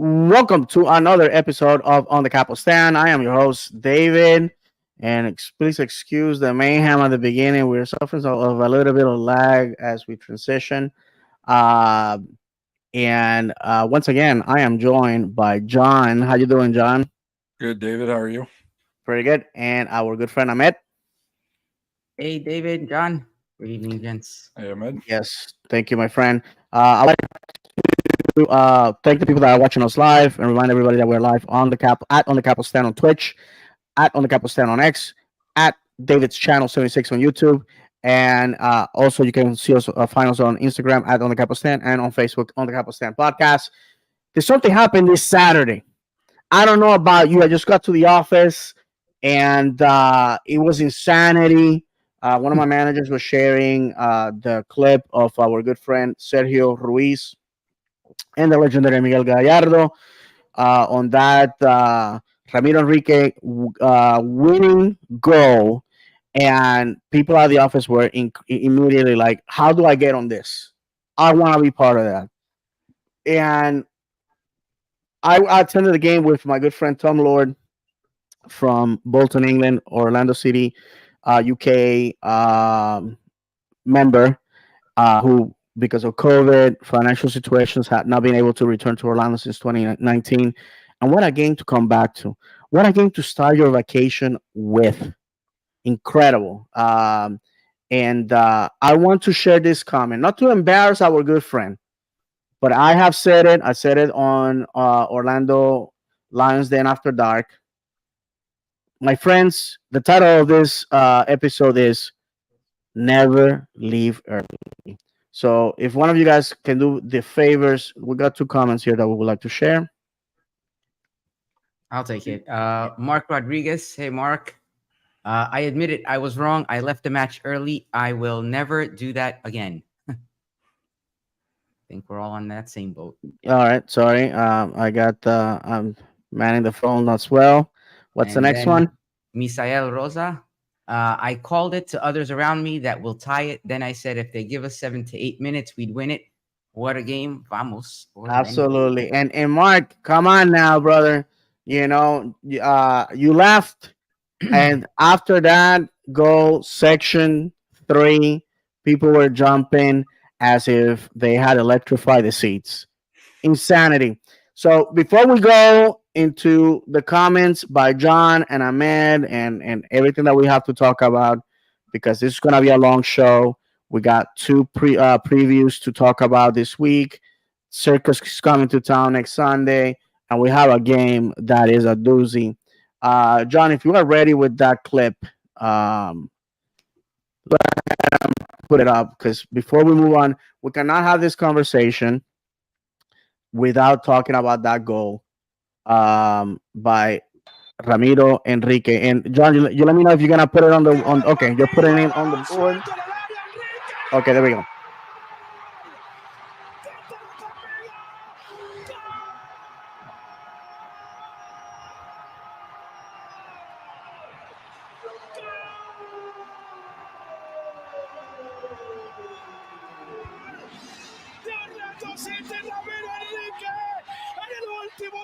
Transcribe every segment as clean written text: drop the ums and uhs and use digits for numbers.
Welcome to another episode of On the Capo Stand. I am your host, David, and please excuse the mayhem at the beginning. We're suffering of a little bit of lag as we transition. Uh, and once again, I am joined by John. How you doing, John? Good, David. How are you? Pretty good. And our good friend Ahmed. Hey, David, John. Good evening, gents. Hey, Ahmed. Yes, thank you, my friend. I'd like to thank the people that are watching us live and remind everybody that we're live on the Cap at On the Capo Stand on Twitch, at On the Capo Stand on X, at David's channel 76 on YouTube, and also you can see us find us on Instagram at On the Capo Stand and on Facebook On the Capo Stand Podcast. There's something happened this Saturday. I don't know about you. I just got to the office and it was insanity. One of my managers was sharing the clip of our good friend Sergio Ruiz and the legendary Miguel Gallardo on that Ramiro Enrique winning goal. And people at the office were immediately like, how do I get on this? I want to be part of that. And I attended the game with my good friend Tom Lord from Bolton, England, Orlando City, UK member who, because of COVID, financial situations, had not been able to return to Orlando since 2019. And what a game to come back to. What a game to start your vacation with. Incredible. And I want to share this comment, not to embarrass our good friend, but I have said it. I said it on Orlando Lions Den After Dark. My friends, the title of this episode is Never Leave Early. So if one of you guys can do the favors, we got two comments here that we would like to share. I'll take it. Mark Rodriguez. Hey, Mark. I admit it. I was wrong. I left the match early. I will never do that again. I think we're all on that same boat. All right, sorry. I got I'm manning the phone as well. What's the And next then one? Misael Rosa. I called it to others around me that will tie it. Then I said if they give us 7 to 8 minutes, we'd win it. What a game. Vamos. Absolutely. And Mark, come on now, brother. You know, you left, and after that goal, section 3, people were jumping as if they had electrified the seats. Insanity. So before we go into the comments by John and Ahmed and everything that we have to talk about, because this is going to be a long show. We got two previews to talk about this week. Circus is coming to town next Sunday, and we have a game that is a doozy. John, if you are ready with that clip, put it up, because before we move on, we cannot have this conversation without talking about that goal by Ramiro Enrique. And John, you let me know if you're gonna put it on. Okay, you're putting it on the board. Okay, there we go.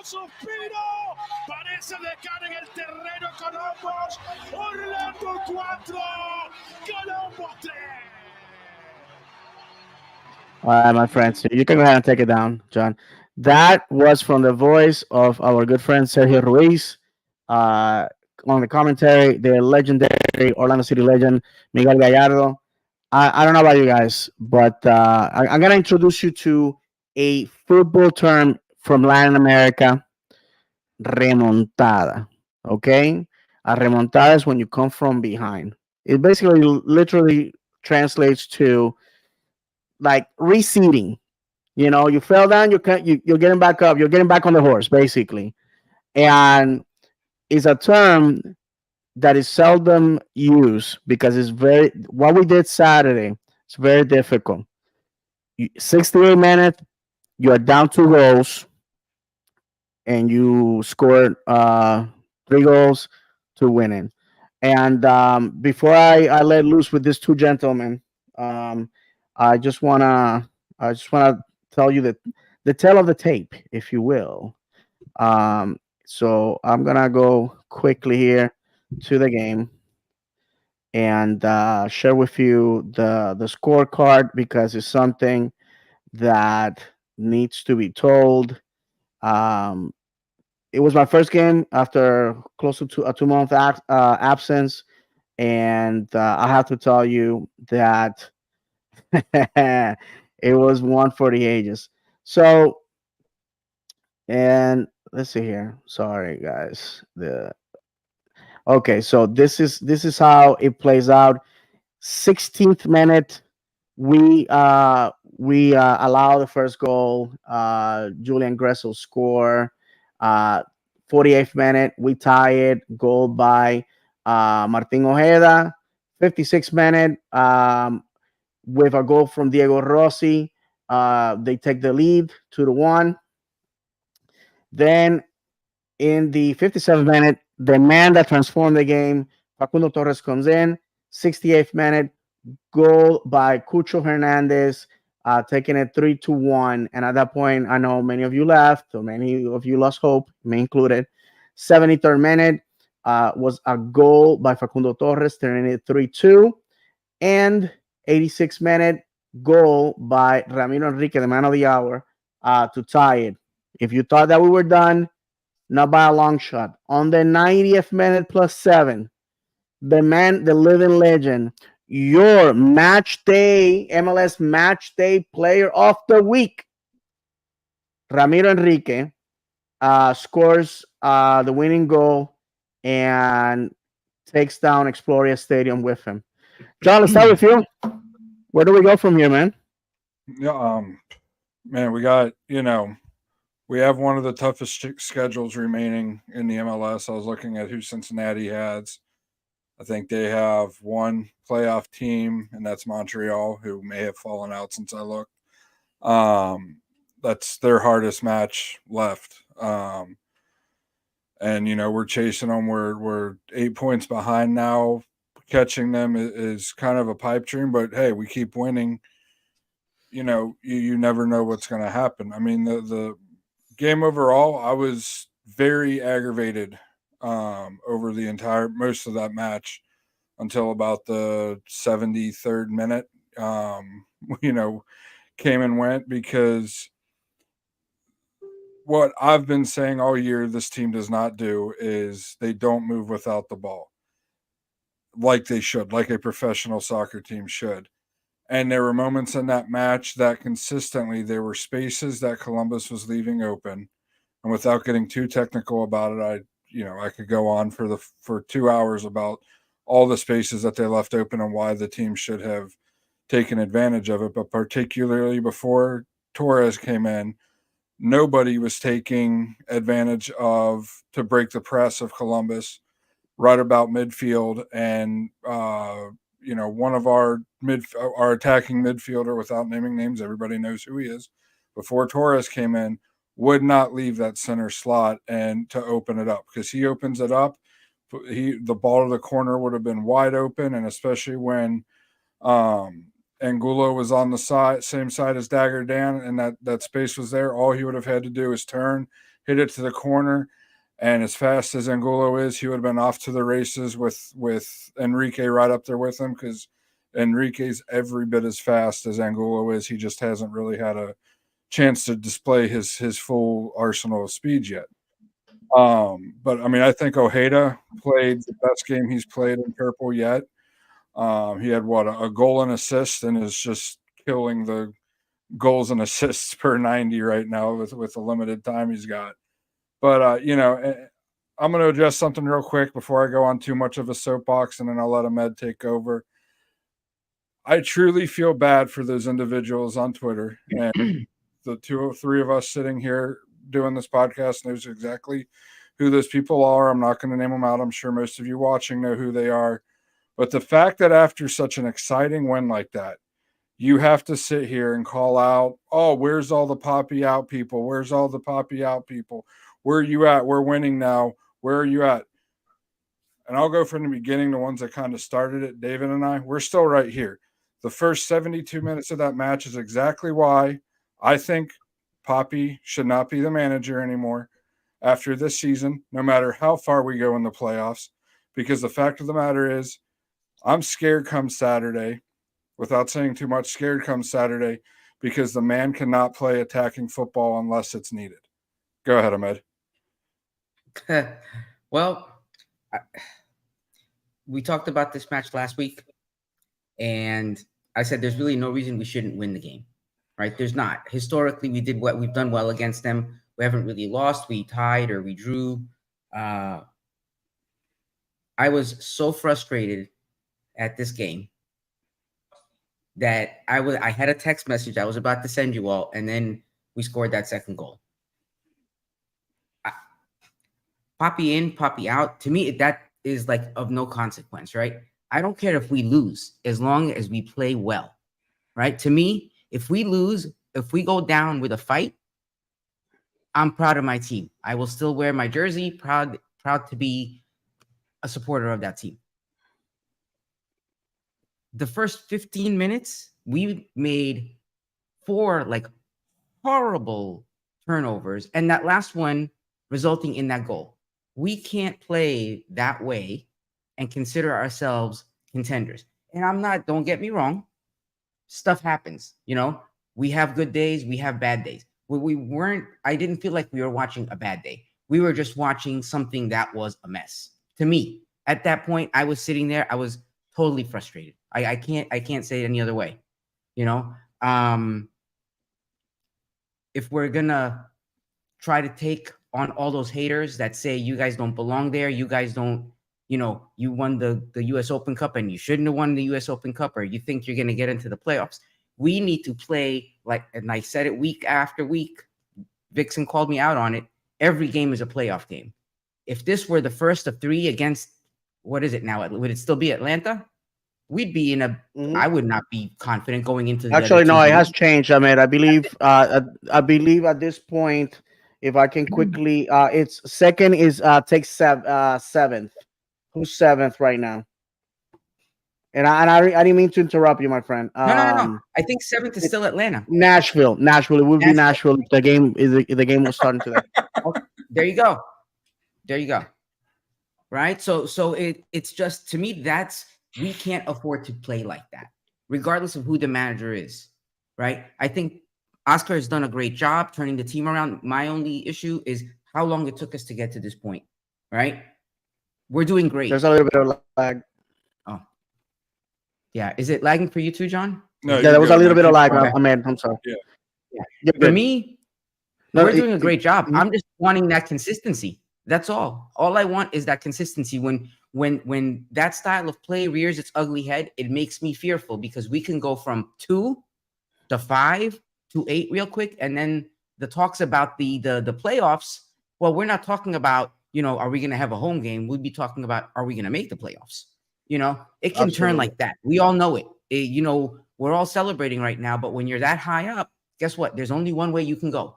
Suspiro, parece dejar en el terreno Columbus, Orlando 4, Columbus 3. All right, my friends, so you can go ahead and take it down, John. That was from the voice of our good friend Sergio Ruiz. On the commentary, the legendary Orlando City legend Miguel Gallardo. I don't know about you guys, but I'm going to introduce you to a football term from Latin America, remontada. Okay? A remontada is when you come from behind. It basically literally translates to like reseeding. You know, you fell down, you're getting back up, you're getting back on the horse, basically. And it's a term that is seldom used because it's very, what we did Saturday, it's very difficult. 68 minutes, you are down 2 goals, and you scored 3 goals to win it. And before I let loose with these two gentlemen, I just wanna tell you that the tale of the tape, if you will. So I'm gonna go quickly here to the game and share with you the scorecard because it's something that needs to be told. Um, it was my first game after close to a 2 month absence, and I have to tell you that it was one for the ages. So, and let's see here. Sorry, guys. The Okay, so this is how it plays out. 16th minute, we allow the first goal. Julian Gressel score. Uh, 48th minute, we tie it. Goal by Martin Ojeda. 56th minute, with a goal from Diego Rossi. They take the lead 2-1. Then in the 57th minute, the man that transformed the game, Facundo Torres comes in. 68th minute, goal by Cucho Hernandez, taking it 3-1. And at that point, I know many of you left, or many of you lost hope, me included. 73rd minute was a goal by Facundo Torres, turning it 3-2. And 86th minute, goal by Ramiro Enrique, the man of the hour, to tie it. If you thought that we were done, not by a long shot. On the 90th minute plus 7, the man, the living legend, your match day, MLS match day player of the week, Ramiro Enrique, scores the winning goal and takes down Exploria Stadium with him. John, let's start with you. Where do we go from here, man? Yeah, man, we have one of the toughest schedules remaining in the MLS. I was looking at who Cincinnati has. I think they have one playoff team, and that's Montreal, who may have fallen out since I looked. That's their hardest match left. And we're chasing them. We're 8 points behind now. Catching them is kind of a pipe dream, but hey, we keep winning. You never know what's going to happen. I mean, the game overall, I was very aggravated over the entire most of that match until about the 73rd minute. You know, came and went because what I've been saying all year this team does not do is they don't move without the ball like they should, like a professional soccer team should. And there were moments in that match that consistently there were spaces that Columbus was leaving open. And without getting too technical about it, I could go on for 2 hours about all the spaces that they left open and why the team should have taken advantage of it. But particularly before Torres came in, nobody was taking advantage of to break the press of Columbus right about midfield. And one of our attacking midfielder, without naming names, everybody knows who he is, before Torres came in, would not leave that center slot and to open it up, because he opens it up, the ball to the corner would have been wide open. And especially when Angulo was on the same side as Dagger Dan, and that space was there, all he would have had to do is turn, hit it to the corner, and as fast as Angulo is, he would have been off to the races with Enrique right up there with him, because Enrique's every bit as fast as Angulo is. He just hasn't really had a chance to display his full arsenal of speed yet. But I mean, I think Ojeda played the best game he's played in purple yet. He had a goal and assist, and is just killing the goals and assists per 90 right now with the limited time he's got. But I'm going to address something real quick before I go on too much of a soapbox, and then I'll let Ahmed take over. I truly feel bad for those individuals on Twitter, and the 2 or 3 of us sitting here doing this podcast knows exactly who those people are. I'm not going to name them out. I'm sure most of you watching know who they are. But the fact that after such an exciting win like that, you have to sit here and call out, oh, where's all the Poppy out people? Where's all the Poppy out people? Where are you at? We're winning now. Where are you at? And I'll go from the beginning, the ones that kind of started it, David and I, we're still right here. The first 72 minutes of that match is exactly why I think Poppy should not be the manager anymore. after this season, no matter how far we go in the playoffs, because the fact of the matter is, I'm scared come Saturday, without saying too much, scared come Saturday because the man cannot play attacking football unless it's needed. Go ahead, Ahmed. Well, I- we talked about this match last week, and I said there's really no reason we shouldn't win the game, right? There's not. Historically, we've done well against them. We haven't really lost. We tied or we drew. I was so frustrated at this game that I had a text message I was about to send you all, and then we scored that second goal. Poppy in, Poppy out. To me, that is like of no consequence, right? I don't care if we lose as long as we play well, right? To me, if we lose, if we go down with a fight, I'm proud of my team. I will still wear my jersey, proud to be a supporter of that team. The first 15 minutes, we made 4 like horrible turnovers, and that last one resulting in that goal. We can't play that way and consider ourselves contenders. And don't get me wrong, stuff happens. We have good days, we have bad days. I didn't feel like we were watching a bad day. We were just watching something that was a mess. To me, at that point, I was sitting there, I was totally frustrated. I can't say it any other way. If we're gonna try to take on all those haters that say you guys don't belong there, you guys don't, you won the US Open Cup and you shouldn't have won the US Open Cup, or you think you're going to get into the playoffs. We need to play and I said it week after week. Vixen called me out on it. Every game is a playoff game. If this were the first of 3 against, what is it now? Would it still be Atlanta? We'd be in a. I would not be confident going into the Actually, other no, it has games. changed. I mean, I believe at this point, if I can quickly, it's second is takes 7th. Who's 7th right now? And I didn't mean to interrupt you, my friend. No. I think 7th is still Atlanta. Nashville. It would be Nashville if the game was starting today. Okay, there you go. Right. So it's just, to me, we can't afford to play like that, regardless of who the manager is. Right. I think Oscar has done a great job turning the team around. My only issue is how long it took us to get to this point. Right. We're doing great. There's a little bit of lag. Oh, yeah. Is it lagging for you too, John? No, Yeah, there was a little bit of lag. Okay. I'm sorry. Yeah. For me, we're doing a great job. I'm just wanting that consistency. That's all. All I want is that consistency. When that style of play rears its ugly head, it makes me fearful, because we can go from 2 to 5 to 8 real quick, and then the talks about the playoffs. Well, we're not talking about, are we going to have a home game? We'd be talking about, are we going to make the playoffs? It can turn like that. We all know it. We're all celebrating right now, but when you're that high up, guess what? There's only one way you can go.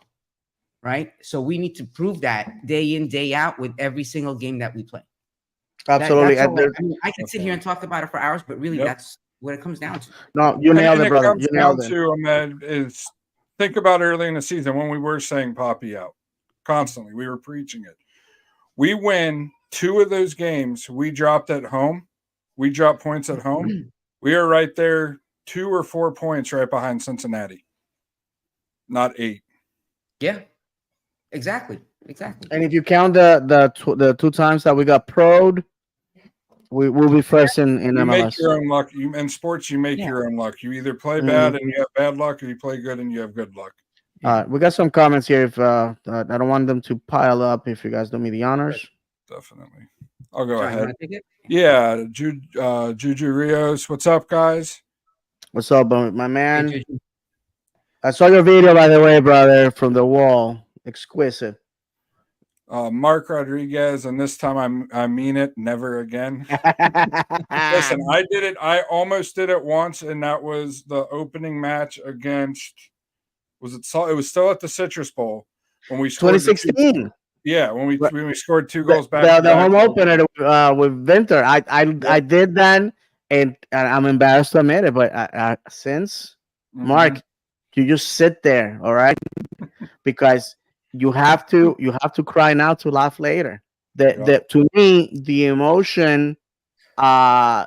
Right. So we need to prove that day in, day out with every single game that we play. Absolutely. I can sit here and talk about it for hours, but really that's what it comes down to. No, you nailed it, brother. You nailed it. Ahmed, is think about early in the season when we were saying Poppy out constantly. We were preaching it. We win 2 of those games. We dropped at home. We dropped points at home. We are right there, 2 or 4 points right behind Cincinnati. Not 8. Yeah. Exactly. And if you count the 2 times that we got pro'd, we will be first in MLS. You make your own luck. In sports, you make your own luck. You either play bad and you have bad luck, or you play good and you have good luck. All right, we got some comments here. If I don't want them to pile up, if you guys do me the honors. Definitely. I'll go Sorry, ahead. Yeah, Juju Rios. What's up, guys? What's up, my man? Hey, I saw your video, by the way, brother, from the wall. Exquisite. Mark Rodriguez, and this time I mean it, never again. Listen, I did it. I almost did it once, and that was the opening match against. It was still at the Citrus Bowl when we scored 2016. When we scored 2 goals back. The home opener with Winter. I did that, and I'm embarrassed to admit it, but since Mark, you just sit there, all right, because you have to cry now to laugh later. Yep. To me, the emotion, uh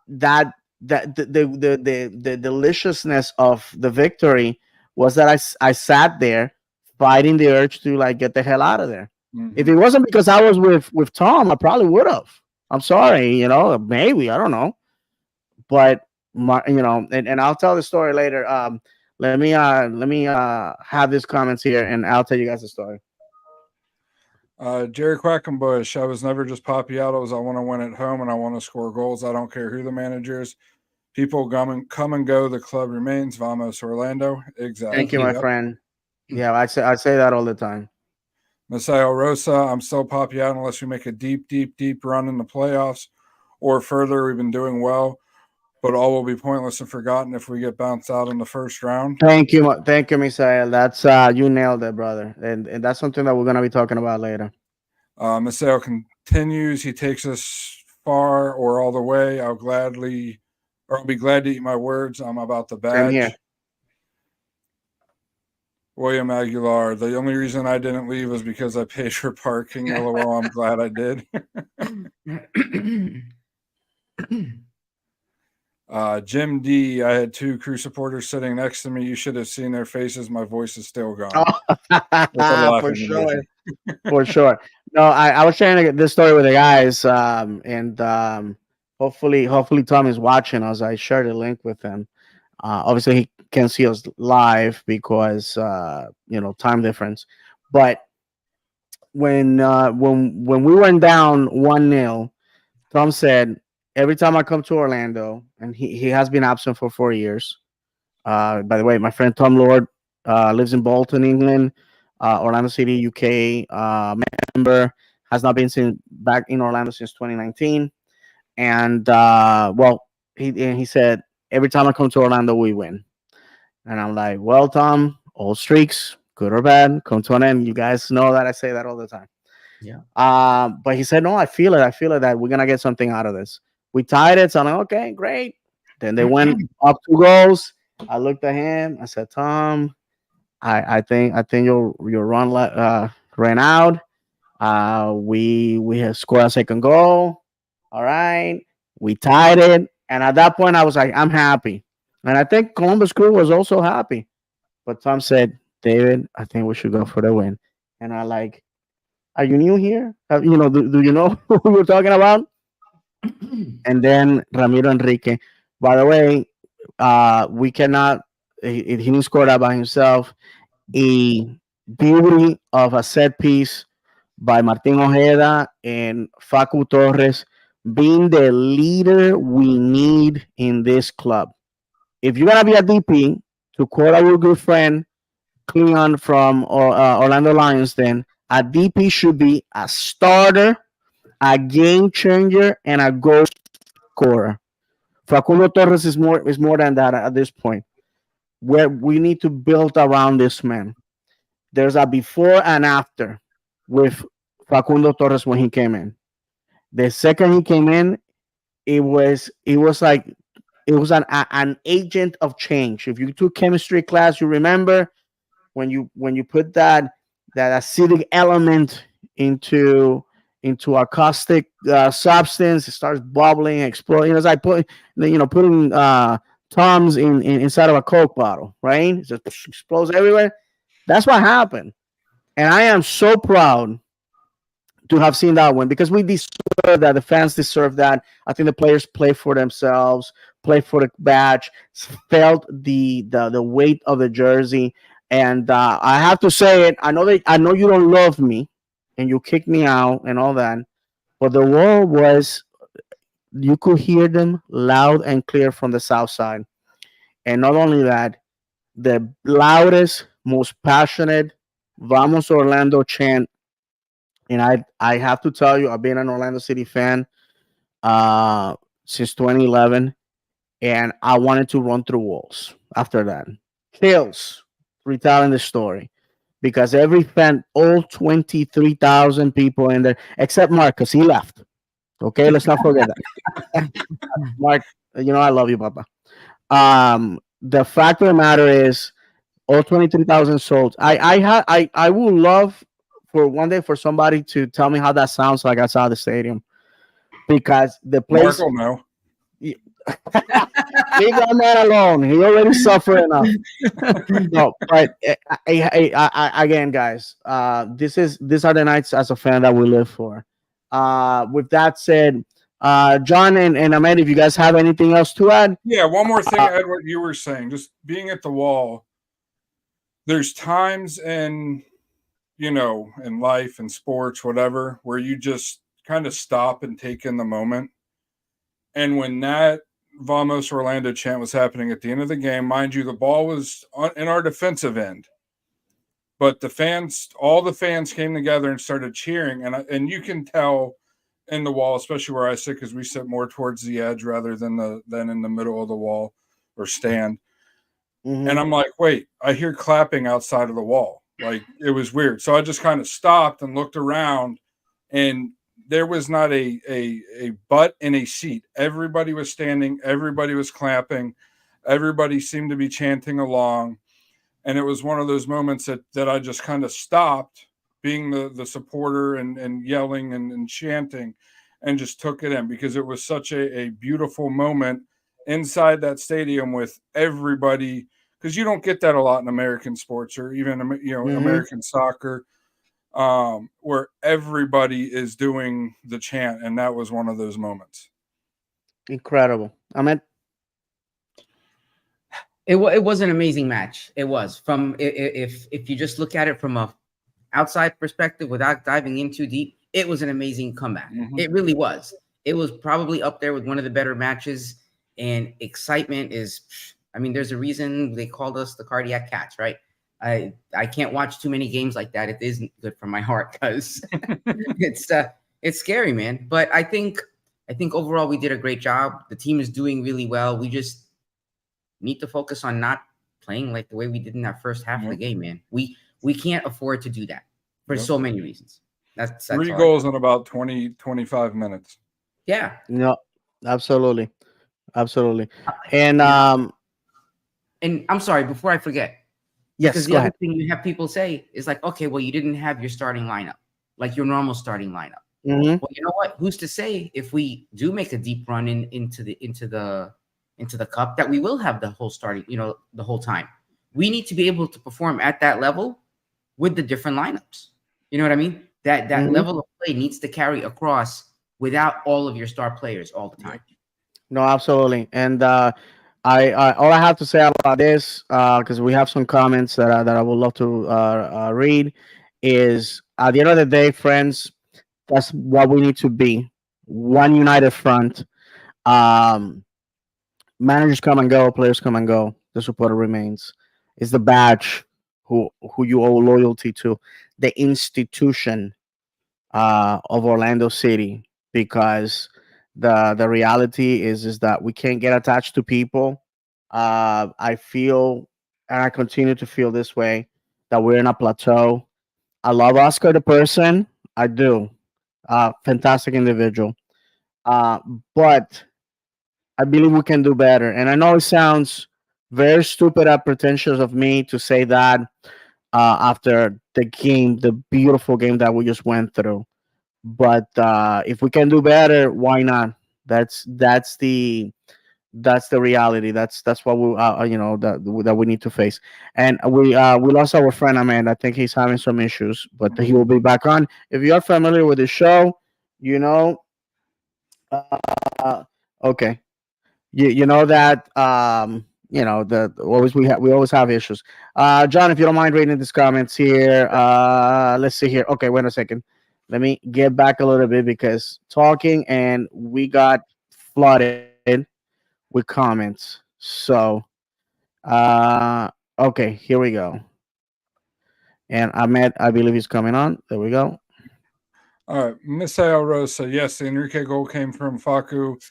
that the deliciousness of the victory was that I sat there fighting the urge to like get the hell out of there. If Hmm. it wasn't because I was with Tom, I probably would have. I'm sorry, maybe, I don't know. But and I'll tell the story later. Let me have these comments here, and I'll tell you guys the story. Jerry Quackenbush, I was never just Poppy Autos. I want to win at home and I want to score goals. I don't care who the manager is. People come and go. The club remains. Vamos Orlando. Thank Thank you, Exactly. you. my Yep. friend. Yeah, I say that all the time. Misael Rosa, I'm still Poppy out unless we make a deep, deep, deep run in the playoffs or further. We've been doing well, but all will be pointless and forgotten if we get bounced out in the first round. Thank you, Misael. That's you nailed it, brother, and that's something that we're gonna be talking about later. Misael continues. He takes us far or all the way. I'll be glad to eat my words. I'm about the Same here. badge. William Aguilar. The only reason I didn't leave was because I paid for parking. LOL. I'm glad I did. Jim D. I had two crew supporters sitting next to me. You should have seen their faces. My voice is still gone. With the For laughing sure, emoji. for sure. No, I was sharing this story with the guys, and hopefully Tom is watching us. I shared a link with him. Obviously, he can't see us live because time difference. But when we went down 1-0, Tom said, "Every time I come to Orlando," and he has been absent for 4 years. By the way, my friend Tom Lord lives in Bolton, England, Orlando City, UK. Member, has not been back in Orlando since 2019, and he said every time I come to Orlando, we win. And I'm like, well, Tom, all streaks, good or bad, come to an end. You guys know that I say that all the time. Yeah. But he said, no, I feel it. I feel it that we're gonna get something out of this. We tied it, so I'm like, okay, great. Then they went up 2 goals. I looked at him. I said, Tom, I think your run ran out. We have scored a second goal. All right, we tied it, and at that point, I was like, I'm happy, and I think Columbus Crew was also happy. But Tom said, David, I think we should go for the win. And I like, are you new here? Do you know who we're talking about? And then Ramiro Enrique. By the way, we cannot. He didn't score that by himself. A beauty of a set piece by Martin Ojeda and Facu Torres, being the leader we need in this club. If you're gonna be a DP, to quote our good friend Cleon from Orlando Lions, then a DP should be a starter, a game changer, and a goal scorer. Facundo Torres is more than that at this point. Where we need to build around this man. There's a before and after with Facundo Torres when he came in. The second he came in, it was like it was an agent of change. If you took chemistry class, you remember when you put that acidic element into a caustic substance, it starts bubbling, exploding. It's like putting toms inside of a Coke bottle, right? It just explodes everywhere. That's what happened, and I am so proud to have seen that one because we deserve that. The fans deserve that. I think the players play for themselves, play for the badge, felt the weight of the jersey, and I have to say it. I know you don't love me, and you kick me out and all that, but the wall was you could hear them loud and clear from the south side, and not only that, the loudest, most passionate "Vamos Orlando" chant. And I have to tell you, I've been an Orlando City fan uh, since 2011, and I wanted to run through walls after that. Chills retelling the story because every fan, all 23,000 people in there, except Mark, because he left. Okay, let's not forget that. Mark, I love you, Papa. The fact of the matter is, All 23,000 sold. I would love for one day for somebody to tell me how that sounds like outside the stadium, because the Mark place. will know. Leave that man alone. He already suffered enough. No, but again, guys, these are the nights as a fan that we live for. With that said, John and Ahmed, if you guys have anything else to add, Yeah, one more thing, Ed, what you were saying, just being at the wall. There's times in in life and sports, whatever, where you just kind of stop and take in the moment. And when that Vamos Orlando chant was happening at the end of the game, mind you, the ball was in our defensive end, but all the fans came together and started cheering, and you can tell in the wall, especially where I sit, because we sit more towards the edge rather than in the middle of the wall or stand. And I'm like, wait, I hear clapping outside of the wall. Like, it was weird. So I just kind of stopped and looked around, and there was not a butt in a seat. Everybody was standing. Everybody was clapping. Everybody seemed to be chanting along. And it was one of those moments that I just kind of stopped being the supporter and yelling and chanting, and just took it in, because it was such a beautiful moment inside that stadium with everybody, because you don't get that a lot in American sports, or even American soccer, where everybody is doing the chant, and that was one of those moments. incredible. Ahmed, It was an amazing match. It was, from if you just look at it from a outside perspective without diving in too deep, it was an amazing comeback. It really was. It was probably up there with one of the better matches, and excitement is, I mean, there's a reason they called us the cardiac cats, right? I can't watch too many games like that. It isn't good for my heart, because it's scary, man. But I think overall we did a great job. The team is doing really well. We just need to focus on not playing like the way we did in that first half of the game, man. We can't afford to do that for so many reasons. That's 3 goals in about 20-25 minutes. Yeah. no, absolutely, absolutely, and And I'm sorry, before I forget, yes, because the go other ahead. thing you have people say is like, okay, well, you didn't have your starting lineup, like your normal starting lineup. Well, you know what? Who's to say if we do make a deep run into the cup that we will have the whole starting, the whole time. We need to be able to perform at that level with the different lineups. You know what I mean? That level of play needs to carry across without all of your star players all the time. No, absolutely. And I all I have to say about this, because we have some comments that I would love to read, is at the end of the day, friends, that's what we need to be: one united front. Um, Managers come and go, players come and go. The supporter remains. It's the badge who you owe loyalty to, the institution of Orlando City, because the reality is that we can't get attached to people. I feel, and I continue to feel this way, that we're in a plateau. I love Oscar the person, I do. Fantastic individual. Uh, but I believe we can do better. And I know it sounds very stupid and pretentious of me to say that after the game, the beautiful game that we just went through. But if we can do better, why not? That's the reality. That's what we that we need to face. And we lost our friend Amanda. I think he's having some issues, but he will be back on. If you are familiar with the show, you know. Okay, you know that the always we always have issues. John, if you don't mind reading these comments here, let's see here. Okay, wait a second. Let me get back a little bit because talking and we got flooded with comments. So, uh, okay, here we go. And Ahmed, I believe he's coming on. There we go. All right, Misael Rosa. Yes, the Enrique goal came from Facu.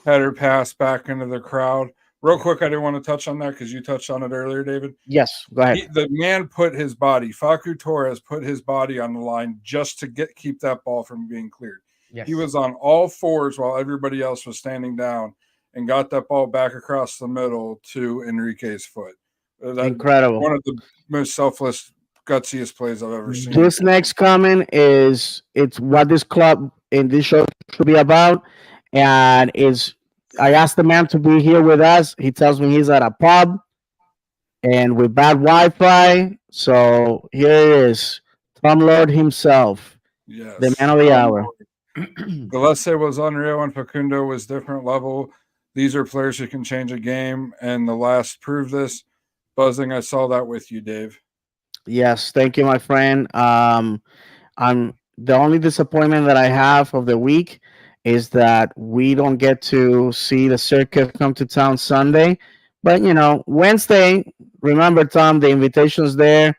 Header pass back into the crowd. Real quick, I didn't want to touch on that because you touched on it earlier, David. Yes, go ahead. The man put his body, Facu Torres put his body on the line just to keep that ball from being cleared. Yes. He was on all fours while everybody else was standing down and got that ball back across the middle to Enrique's foot. That Incredible. one of the most selfless, gutsiest plays I've ever seen. This next comment is it's what this club in this show should be about, and is I asked the man to be here with us. He tells me he's at a pub and with bad Wi-Fi. So here is Tom Lord himself, the Yes. man of the hour. Gillespie was unreal and Facundo was different level. These are players who can change a game, and the last proved this. Buzzing, I saw that with you, Dave. Yes, thank you, my friend. I'm the only disappointment that I have of the week is that we don't get to see the circus come to town Sunday. But Wednesday, remember Tom, the invitation's there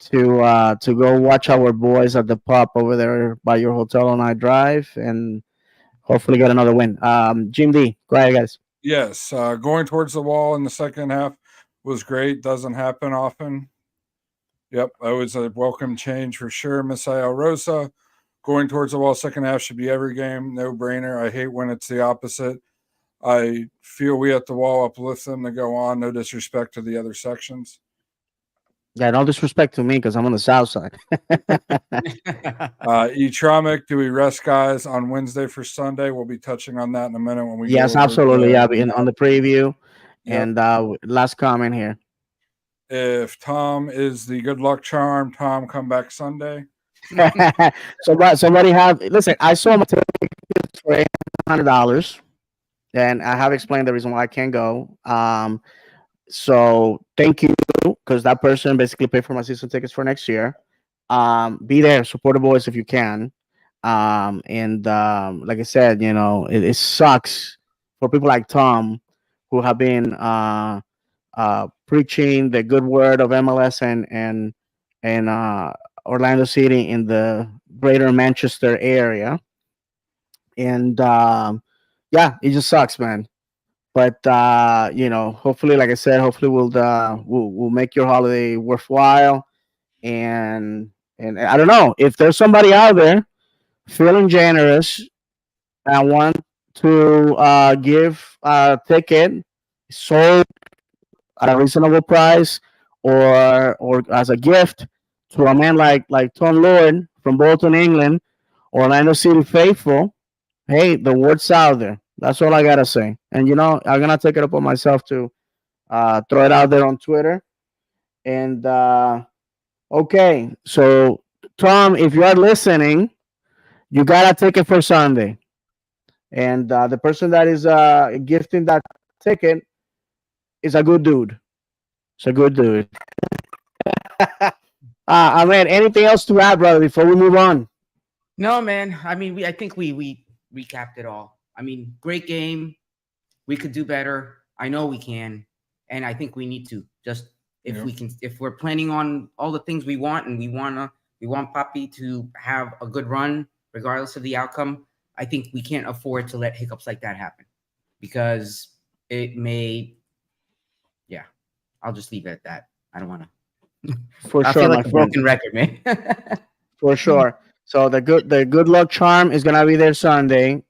to go watch our boys at the pub over there by your hotel on I Drive and hopefully get another win. Jim D, go ahead, guys. Yes, going towards the wall in the second half was great. Doesn't happen often. Yep, that was a welcome change for sure. Misael Rosa going towards the wall second half should be every game. No brainer. I hate when it's the opposite. I feel we at the wall uplift them to go on. No disrespect to the other sections. Yeah, no disrespect to me because I'm on the south side. Etromic, do we rest guys on Wednesday for Sunday? We'll be touching on that in a minute when we Yes, go over absolutely. Yeah, on the the preview. Yep. And last comment here. If Tom is the good luck charm, Tom come back Sunday. Somebody have listen. I saw my tickets for $800, and I have explained the reason why I can't go. So thank you because that person basically paid for my season tickets for next year. Be there, support the boys if you can. And like I said, it sucks for people like Tom who have been preaching the good word of MLS and Orlando City in the greater Manchester area. And yeah, it just sucks, man. But hopefully, like I said, hopefully we'll make your holiday worthwhile. And I don't know if there's somebody out there feeling generous and want to give a ticket sold at a reasonable price or as a gift to a man like Tom Lord from Bolton, England, Orlando City faithful. Hey, the word's out there. That's all I gotta say. And I'm gonna take it upon myself to throw it out there on Twitter. And okay, so Tom, if you are listening, you got a ticket for Sunday, and the person that is gifting that ticket is a good dude. It's a good dude. I mean, anything else to add, brother, before we move on? No, man. I mean, I think we recapped it all. I mean, great game. We could do better. I know we can, and I think we need to. Just if we're planning on all the things we want, and we want Papi to have a good run, regardless of the outcome. I think we can't afford to let hiccups like that happen, because it may. Yeah, I'll just leave it at that. I don't want to. For I sure, feel my like a friend. broken record, man. For sure. So the good luck charm is gonna be there Sunday.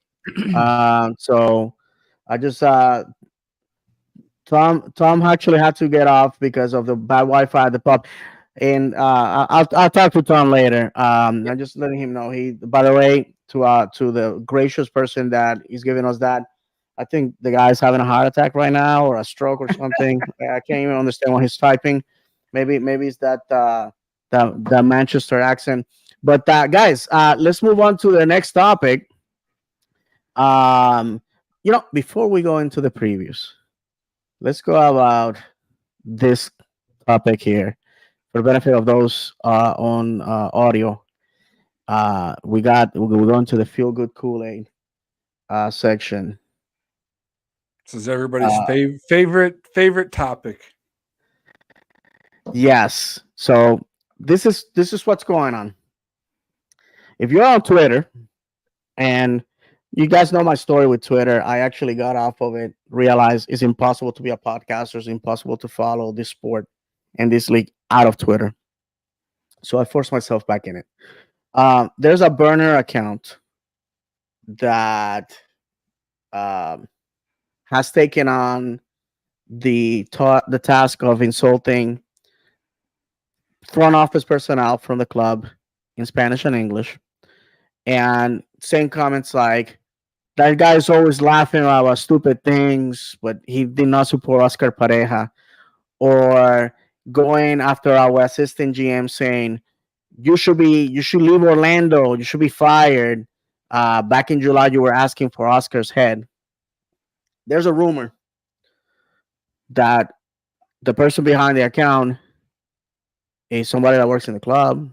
So I just Tom actually had to get off because of the bad Wi-Fi at the pub, and I'll talk to Tom later. I'm just letting him know. He, by the way, to the gracious person that is giving us that. I think the guy's having a heart attack right now or a stroke or something. I can't even understand what he's typing. Maybe it's that the Manchester accent. But guys, let's move on to the next topic. Um, before we go into the previews, let's go about this topic here for the benefit of those on audio. We're going to the feel good Kool Aid section. This is everybody's favorite topic. Yes. So this is what's going on. If you're on Twitter, and you guys know my story with Twitter, I actually got off of it, realized it's impossible to be a podcaster, it's impossible to follow this sport and this league out of Twitter. So I forced myself back in it. There's a burner account that has taken on the task of insulting front office personnel from the club in Spanish and English, and saying comments like, "That guy is always laughing about stupid things, but he did not support Oscar Pareja," or going after our assistant GM saying, you should leave Orlando, you should be fired." Back in July, you were asking for Oscar's head. There's a rumor that the person behind the account is somebody that works in the club,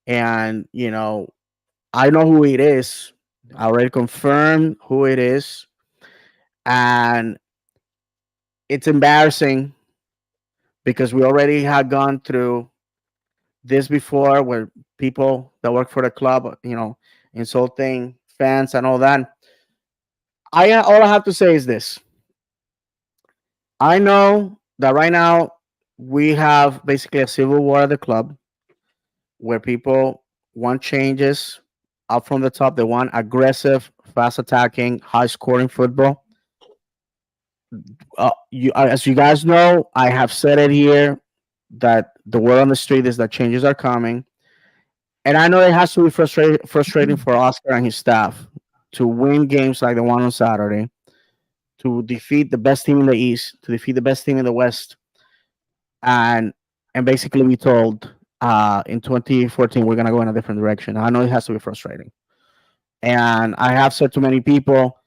and I know who it is. I already confirmed who it is, and it's embarrassing because we already had gone through this before, where people that work for the club, insulting fans and all that. I All I have to say is this: I know that right now we have basically a civil war at the club, where people want changes up from the top. They want aggressive, fast attacking, high scoring football. As you guys know, I have said it here that the word on the street is that changes are coming. And I know it has to be frustrating for Oscar and his staff to win games like the one on Saturday, to defeat the best team in the East, to defeat the best team in the West, and basically be told in 2014 we're gonna go in a different direction. I know it has to be frustrating, and I have said to many people,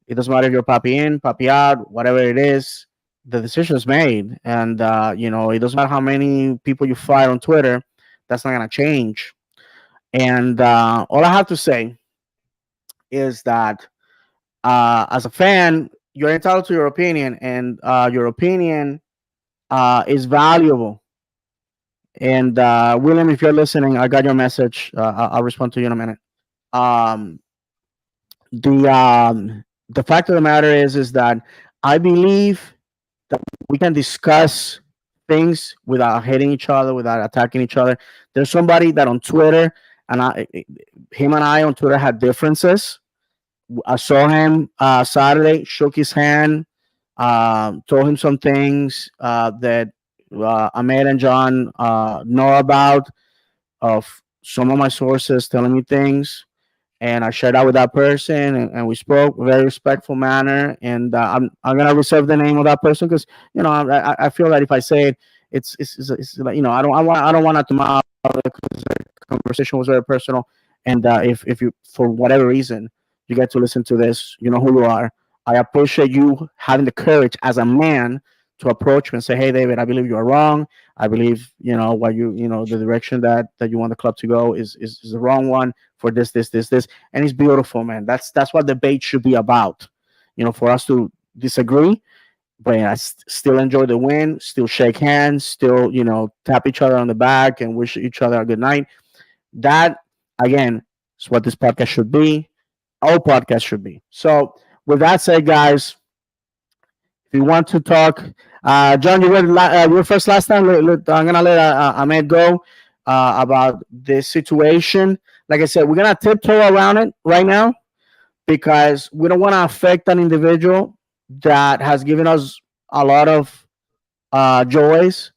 it doesn't matter if you're Papi in, Papi out, whatever it is, the decision is made, and it doesn't matter how many people you fight on Twitter, that's not gonna change. And all I have to say is that as a fan, you're entitled to your opinion, and your opinion is valuable. And William, if you're listening, I got your message. I'll respond to you in a minute. Um, the fact of the matter is that I believe that we can discuss things without hating each other, without attacking each other. There's somebody that on Twitter, and him and I on Twitter had differences. I saw him Saturday, shook his hand, told him some things that Ahmed and John know about, of some of my sources telling me things, and I shared that with that person, and we spoke very respectful manner. And I'm gonna reserve the name of that person because I feel that if I say it, it's like I don't want to come out because the conversation was very personal. And if you, for whatever reason, you get to listen to this, you know who you are. I appreciate you having the courage as a man to approach me and say, "Hey, David, I believe you are wrong. I believe what the direction that you want the club to go is the wrong one for this." And it's beautiful, man. That's what debate should be about. For us to disagree, but I still enjoy the win, still shake hands, still tap each other on the back and wish each other a good night. That, again, is what this podcast should be. All podcasts should be. So with that said, guys, if you want to talk, John, you were first last time. I'm gonna let Ahmed go about this situation. Like I said, we're gonna tiptoe around it right now because we don't want to affect an individual that has given us a lot of joys.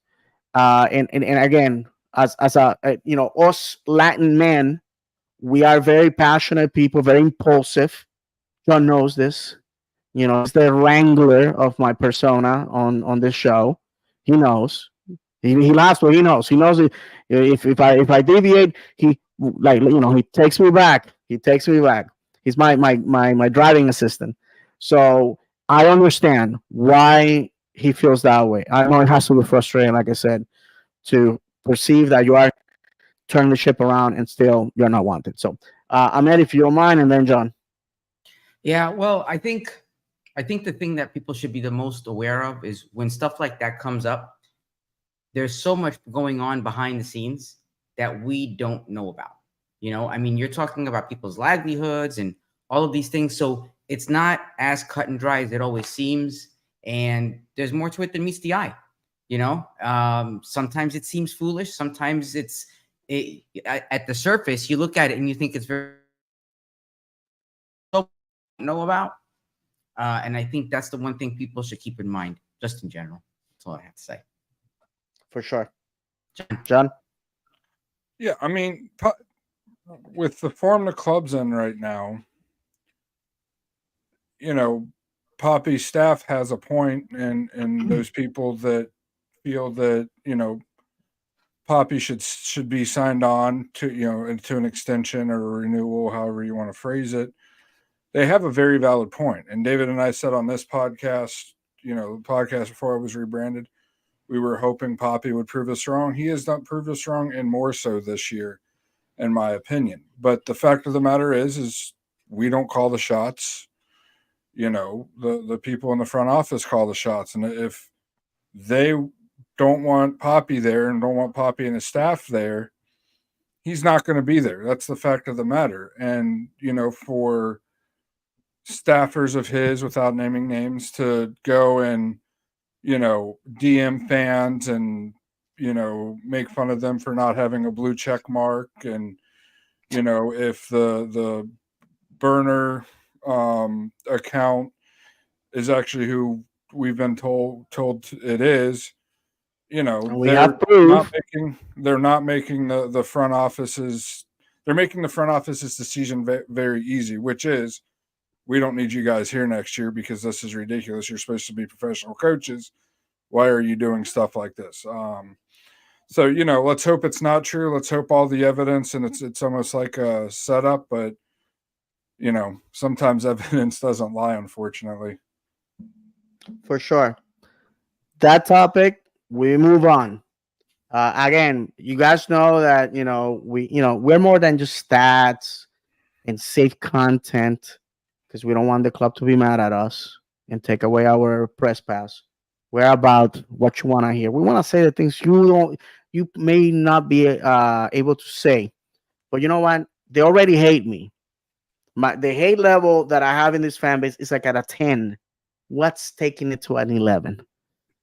And again, as us Latin men, we are very passionate people, very impulsive. John knows this. He's the wrangler of my persona on this show. He knows. He laughs, but he knows. He knows if I deviate, he he takes me back. He takes me back. He's my driving assistant. So I understand why he feels that way. I know it has to be frustrating, like I said, to perceive that you are turning the ship around and still you're not wanted. So Ahmed, if you don't mind, and then John. Yeah, well, I think the thing that people should be the most aware of is when stuff like that comes up, there's so much going on behind the scenes that we don't know about. I mean, you're talking about people's livelihoods and all of these things. So it's not as cut and dry as it always seems. And there's more to it than meets the eye. Sometimes it seems foolish. Sometimes at the surface, you look at it and you think it's very know about. And I think that's the one thing people should keep in mind. just in general. That's all I have to say. For sure. John. John? Yeah, I mean, with the form the club's in right now, you know, Poppy's staff has a point, and those people that feel that, you know, Poppy should be signed on to, you know, into an extension or a renewal, however you want to phrase it. They have a very valid point. And David and I said on this podcast, you know, the podcast before I was rebranded, we were hoping Poppy would prove us wrong. He has not proved us wrong, and more so this year, in my opinion. But the fact of the matter is we don't call the shots. You know, the people in the front office call the shots. And if they don't want Poppy there and don't want Poppy and his staff there, he's not going to be there. That's the fact of the matter. And, you know, for staffers of his, without naming names, to go and, you know, DM fans and, you know, make fun of them for not having a blue check mark. And, you know, if the burner account is actually who we've been told it is, you know, And we have proof. they're not making the front offices, they're making the front office's decision very easy, which is, we don't need you guys here next year because this is ridiculous. You're supposed to be professional coaches. Why are you doing stuff like this? So, you know, let's hope it's not true. Let's hope all the evidence, and it's almost like a setup, but, you know, sometimes evidence doesn't lie, unfortunately. For sure. That topic, we move on. Again, you guys know that, we're more than just stats and safe content, because we don't want the club to be mad at us and take away our press pass. We're about what you want to hear. We want to say the things you may not be able to say. But you know what? They already hate me. The hate level that I have in this fan base is like at a 10. What's taking it to an 11?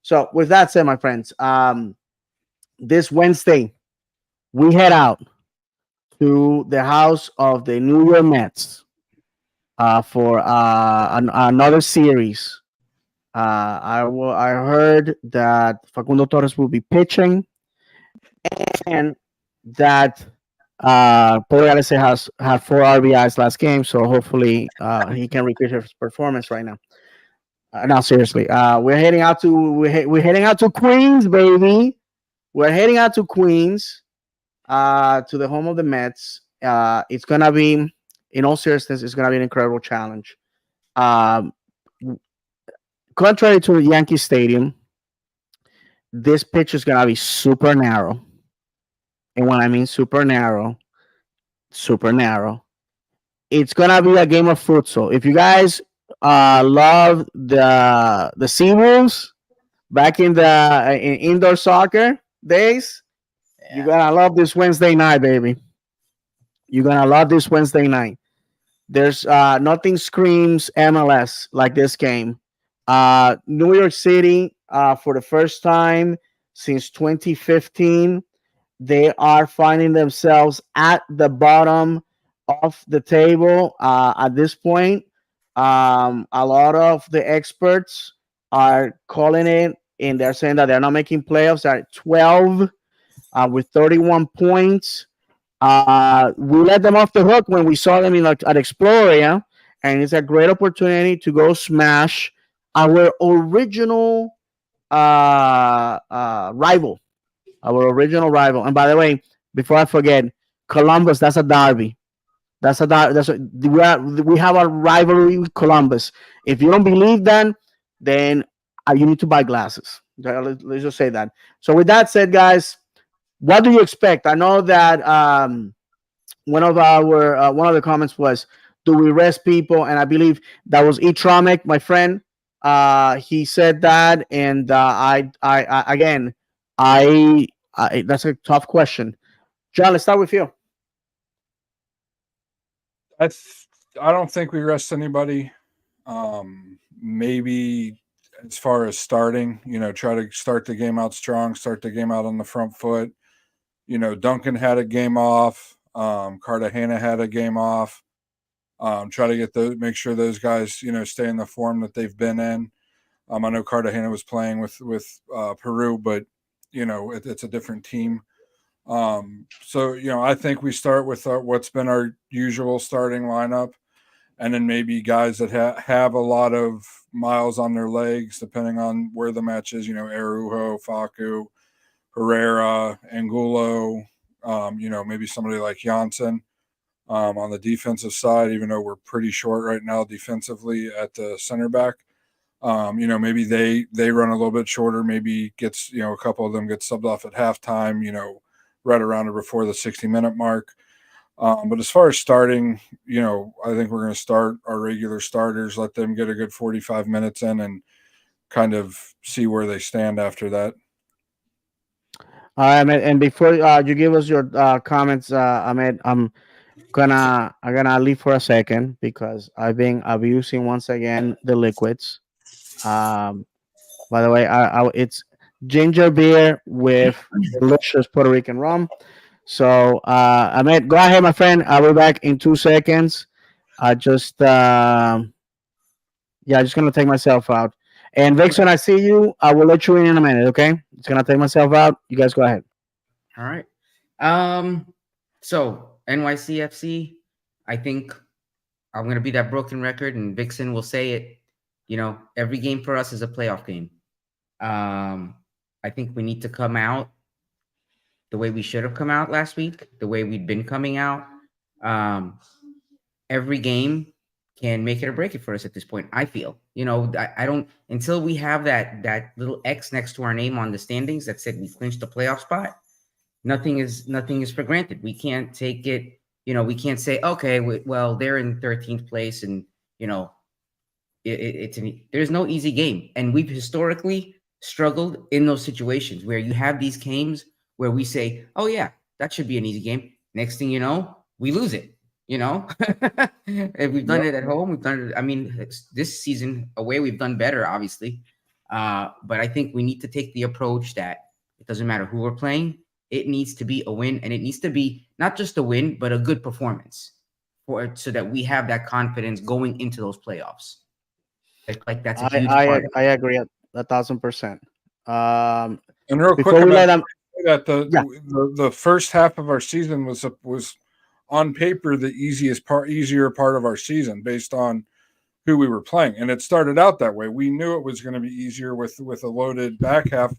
So with that said, my friends, this Wednesday we head out to the house of the New York Mets for another series. I heard that Facundo Torres will be pitching, and that Pedro Galese has had 4 RBIs last game, so hopefully he can repeat his performance right now. No, seriously, we're heading out to Queens, baby. We're heading out to Queens, to the home of the Mets. It's gonna be, in all seriousness, it's gonna be an incredible challenge. Um, Contrary to the Yankee Stadium, this pitch is gonna be super narrow. And when I mean super narrow, it's gonna be a game of futsal. If you guys love the sea rules back in the indoor soccer days, you're gonna love this Wednesday night, baby. You're gonna love this Wednesday night. There's nothing screams MLS like this game. New York City, for the first time since 2015, they are finding themselves at the bottom of the table at this point. A lot of the experts are calling it, and they're saying that they're not making playoffs at 12 with 31 points. We let them off the hook when we saw them at Exploria, and it's a great opportunity to go smash our original rival. Our original rival. And by the way, before I forget, Columbus, that's a derby. We have a rivalry with Columbus. If you don't believe that, then you need to buy glasses. Let's just say that. So with that said, guys, what do you expect? I know that one of the comments was, "Do we rest people?" And I believe that was Etromic, my friend. He said that, and I that's a tough question. John, let's start with you. I don't think we rest anybody. Maybe as far as starting, you know, try to start the game out strong, start the game out on the front foot. You know, Duncan had a game off. Cartagena had a game off. Try to make sure those guys, you know, stay in the form that they've been in. I know Cartagena was playing with Peru, but it's a different team. So I think we start with what's been our usual starting lineup, and then maybe guys that have a lot of miles on their legs, depending on where the match is. Araujo, Facu, Herrera, Angulo. Maybe somebody like Janssen. On the defensive side, even though we're pretty short right now defensively at the center back. Maybe they run a little bit shorter. Maybe gets a couple of them get subbed off at halftime. Right around or before the 60-minute mark. But as far as starting, I think we're going to start our regular starters, let them get a good 45 minutes in, and kind of see where they stand after that. All right, Ahmed. And before you give us your comments, Ahmed, I'm gonna leave for a second because I've been abusing once again the liquids. Um, by the way, it's ginger beer with delicious Puerto Rican rum. So, Ahmed, go ahead, my friend. I'll be back in 2 seconds. I just, yeah, just gonna take myself out. And Vixen, I see you. I will let you in a minute. Okay, just gonna take myself out. You guys go ahead. All right. Um. So NYCFC, I think I'm gonna be that broken record, and Vixen will say it. Every game for us is a playoff game. Um. I think we need to come out the way we should have come out last week, the way we've been coming out. Um. Every game can make it or break it for us at this point. I feel. I don't until we have that little X next to our name on the standings that said we clinched the playoff spot. Nothing is for granted. We can't take it. We can't say, okay, well, they're in 13th place, and you know, there's no easy game, and we've historically struggled in those situations where you have these games where we say, oh yeah, that should be an easy game. Next thing you know, we lose it. If we've done Yep. it at home, we've done it. I mean, this season away, we've done better, obviously. But I think we need to take the approach that it doesn't matter who we're playing. It needs to be a win, and it needs to be not just a win, but a good performance so that we have that confidence going into those playoffs. Like that's a I huge I part of I it. agree 1,000%. Um, And real quick, before we I'm let not them, that yeah, the first half of our season was on paper the easier part of our season based on who we were playing, and it started out that way. We knew it was going to be easier with a loaded back half,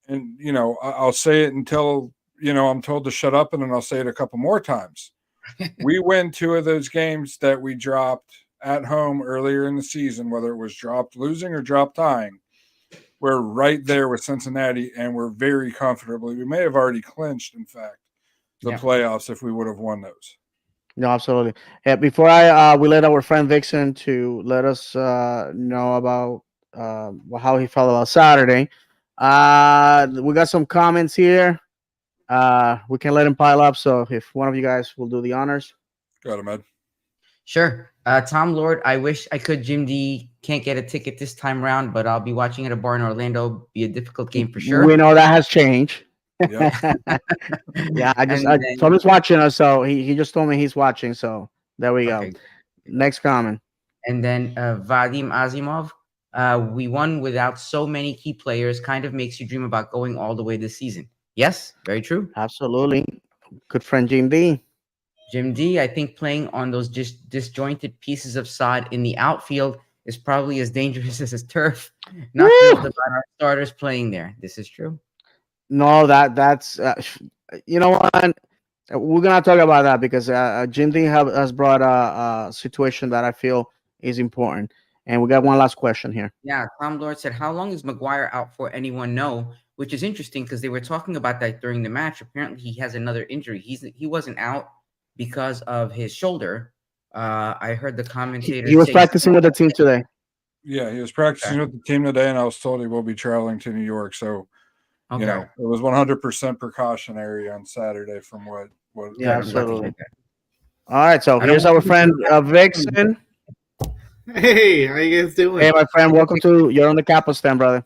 and I'll say it until I'm told to shut up, and then I'll say it a couple more times. We win two of those games that we dropped at home earlier in the season, whether it was dropped losing or dropped tying. We're right there with Cincinnati, and we're very comfortably. We may have already clinched, in fact, the Yeah. playoffs if we would have won those. no, absolutely. Yeah, before I we let our friend Vixen to let us know about how he felt about Saturday. We got some comments here. We can let him pile up. So if one of you guys will do the honors, Got him, Ed. Sure. Tom Lord, I wish I could. Jim D can't get a ticket this time around, but I'll be watching at a bar in Orlando. Be a difficult game for we sure. know that has changed. Yep. Yeah, And then, Tommy's watching us, so he just told me he's watching. So there we go. okay. Next comment. And then Vadim Azimov, we won without so many key players. Kind of makes you dream about going all the way this season. Yes, very true. Absolutely. Good friend Jim D. Jim D, I think playing on those just disjointed pieces of sod in the outfield is probably as dangerous as his turf. Not thrilled Woo! about our starters playing there. This is true. No, that's you know what? We're gonna talk about that because Jim D has brought a situation that I feel is important, and we got one last question here. Yeah, Tom Lord said, "How long is McGuire out for? Anyone know?" Which is interesting because they were talking about that during the match. Apparently, he has another injury. He wasn't out because of his shoulder. I heard the He commentators was say practicing with the team today. Yeah, he was okay, practicing with the team today, and I was told he will be traveling to New York. So okay, it was 100% precautionary on Saturday from what Yeah, good. I've I'm been glad to told. hear absolutely. that. All right, so I don't here's want our him to friend come back. Vixen. Hey, how you guys Hey, doing? my friend, welcome to you're on the Capo stand, brother.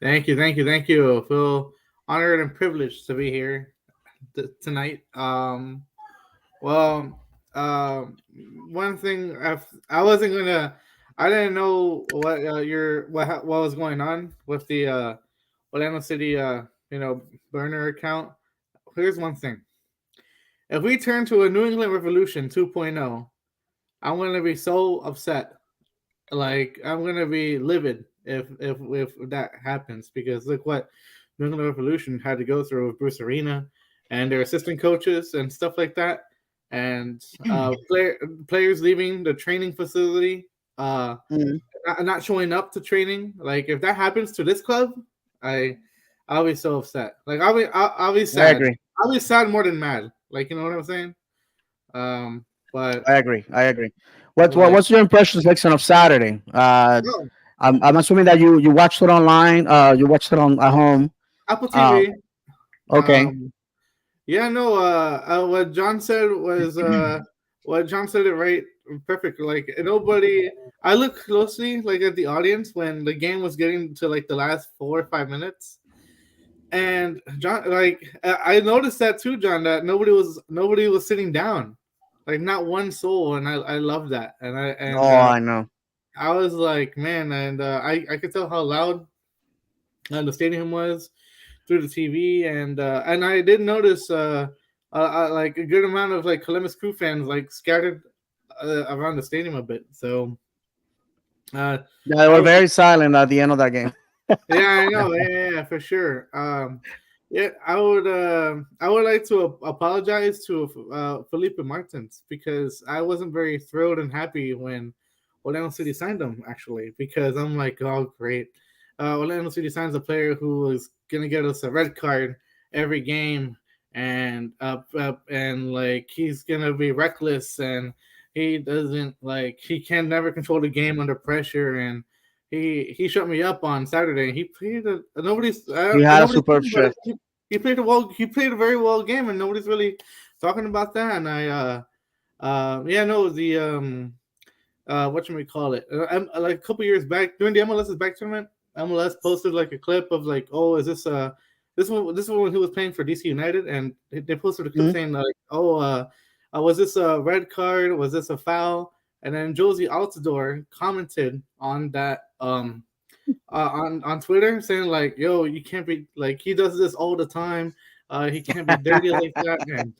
Thank you. I feel honored and privileged to be here tonight. Well, um, one thing I wasn't gonna. I didn't know what what was going on with the Orlando City burner account. Here's one thing: if we turn to a New England Revolution 2.0, I'm gonna be so upset. Like I'm gonna be livid if that happens because look what New England Revolution had to go through with Bruce Arena and their assistant coaches and stuff like that, and players leaving the training facility, Mhm. not showing up to training. Like if that happens to this club, I I'll be so upset. Like I'll be I sad. agree. I'll be sad more than mad. Like you know what I'm saying? But I agree. I agree. like What's your impressions, Nixon, of Saturday? oh, I'm assuming that you watched it online. You watched it on at home. Apple Uh, TV. okay. Um, Yeah, no. What John said was what John said it right, perfect. Like nobody. I looked closely, like at the audience when the game was getting to like the last 4 or 5 minutes, and John, like I noticed that too, John. That nobody was sitting down, like not one soul, and I love that, and Oh, I know. I was like, man, and I could tell how loud the stadium was through the TV, and I did notice like a good amount of like Columbus Crew fans like scattered around the stadium a bit. So uh, Yeah, they I were was very silent at the end of that game. yeah, I know, yeah, for sure. Yeah, I would like to apologize to Felipe Martins because I wasn't very thrilled and happy when Orlando City signed him actually because I'm like, oh great, Orlando City signs a player who is gonna get us a red card every game and like he's gonna be reckless and he doesn't like he can never control the game under pressure and he shut me up on Saturday. He played He had a nobody's superb talking about it. shift. He played a well. He played a very well game, and nobody's really talking about that. And yeah, no, the what should we call it? Like a couple years back during the MLS's back tournament, MLS posted like a clip of like, oh, is this this one when he was playing for DC United, and they posted a clip Mhm. saying like, oh, was this a red card? Was this a foul? And then Josie Altidore commented on that on Twitter saying like, "Yo, you can't be like he does this all the time. He can't be dirty like that." And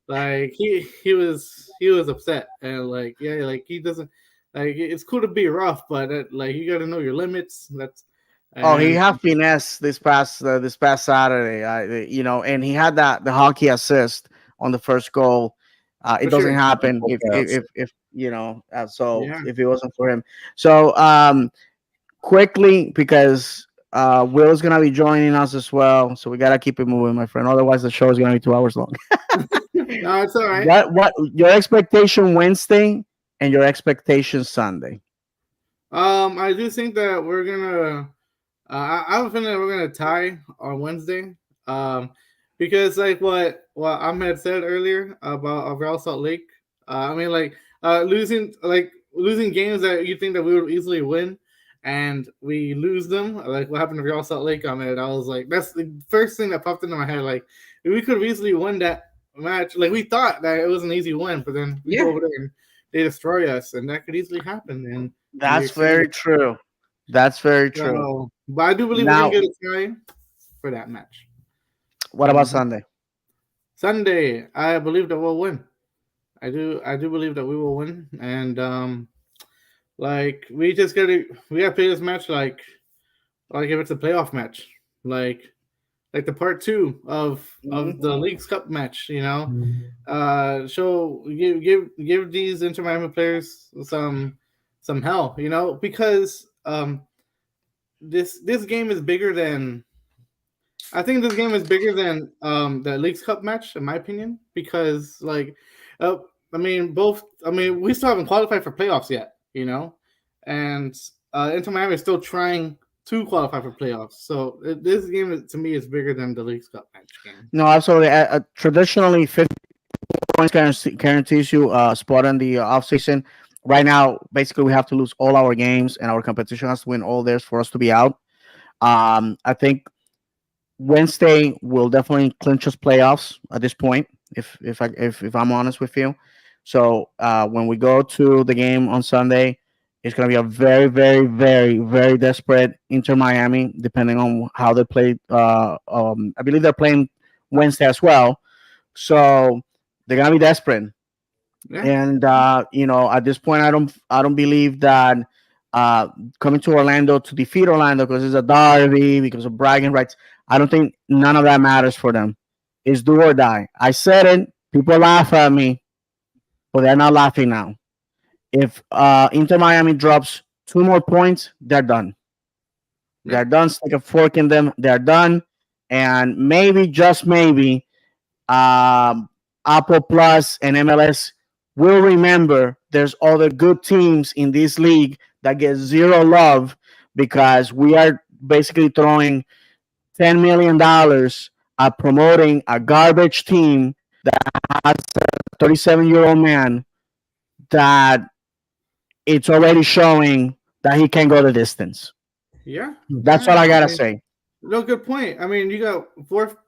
like he was upset and like yeah, like he doesn't like it's cool to be rough, but like you got to know your limits. That's Oh, he and had finesse this past Saturday. And he had the hockey assist on the first goal. It for doesn't sure, happen Yes. if so yeah, if it wasn't for him. So quickly because Will is gonna be joining us as well. So we gotta keep it moving, my friend. Otherwise, the show is gonna be 2 hours long. no, it's all right. What your expectation Wednesday and your expectation Sunday? I do think that we're gonna. I have a feeling that we're gonna tie on Wednesday. Because like what Ahmed said earlier about Real Salt Lake. I mean, like losing games that you think that we would easily win, and we lose them. Like what happened to Real Salt Lake, Ahmed. I was like, that's the first thing that popped into my head. Like we could have easily won that match. Like we thought that it was an easy win, but then we go Yeah. over there and they destroy us, and that could easily happen in New That's York City. very true. That's very true. So, but I do believe we're gonna Now, get a tie for that match. what about Mhm. Sunday? Sunday, I believe that we'll win. I do believe that we will win, and like we gotta play this match like if it's a playoff match, like like the part two Mhm. of the League's Cup match. You know, show give these Inter Miami players some hell. You know, because this game is bigger than I think this game is bigger than the League's Cup match, in my opinion, because like, uh, I mean, both. I mean, we still haven't qualified for playoffs yet, you know, and Inter Miami is still trying to qualify for playoffs. So this game to me is bigger than the League's Cup match game. No, absolutely. Traditionally, 50 points guarantees you a spot in the off season. Right now, basically, we have to lose all our games, and our competition has to win all theirs for us to be out. I think Wednesday will definitely clinch us playoffs at this point. If I'm honest with you, so when we go to the game on Sunday, It's going to be a very, very, very, very desperate Inter Miami, depending on how they play. I believe they're playing Wednesday as well, so they're going to be desperate. Yeah. And at this point, I don't believe that uh, coming to Orlando to defeat Orlando because it's a derby, because of bragging rights. I don't think none of that matters for them. It's do or die. I said it. People laugh at me, but they're not laughing now. If Inter Miami drops 2 more points, they're done. Yeah. They're done. Stick a fork in them. They're done. And maybe, just maybe, um, Apple Plus and MLS will remember there's other good teams in this league that get zero love because we are basically throwing $10 million at promoting a garbage team that has a 37-year-old man that it's already showing that he can go the distance. Yeah. That's Yeah. all I I gotta mean, say. no, good point. I mean, you got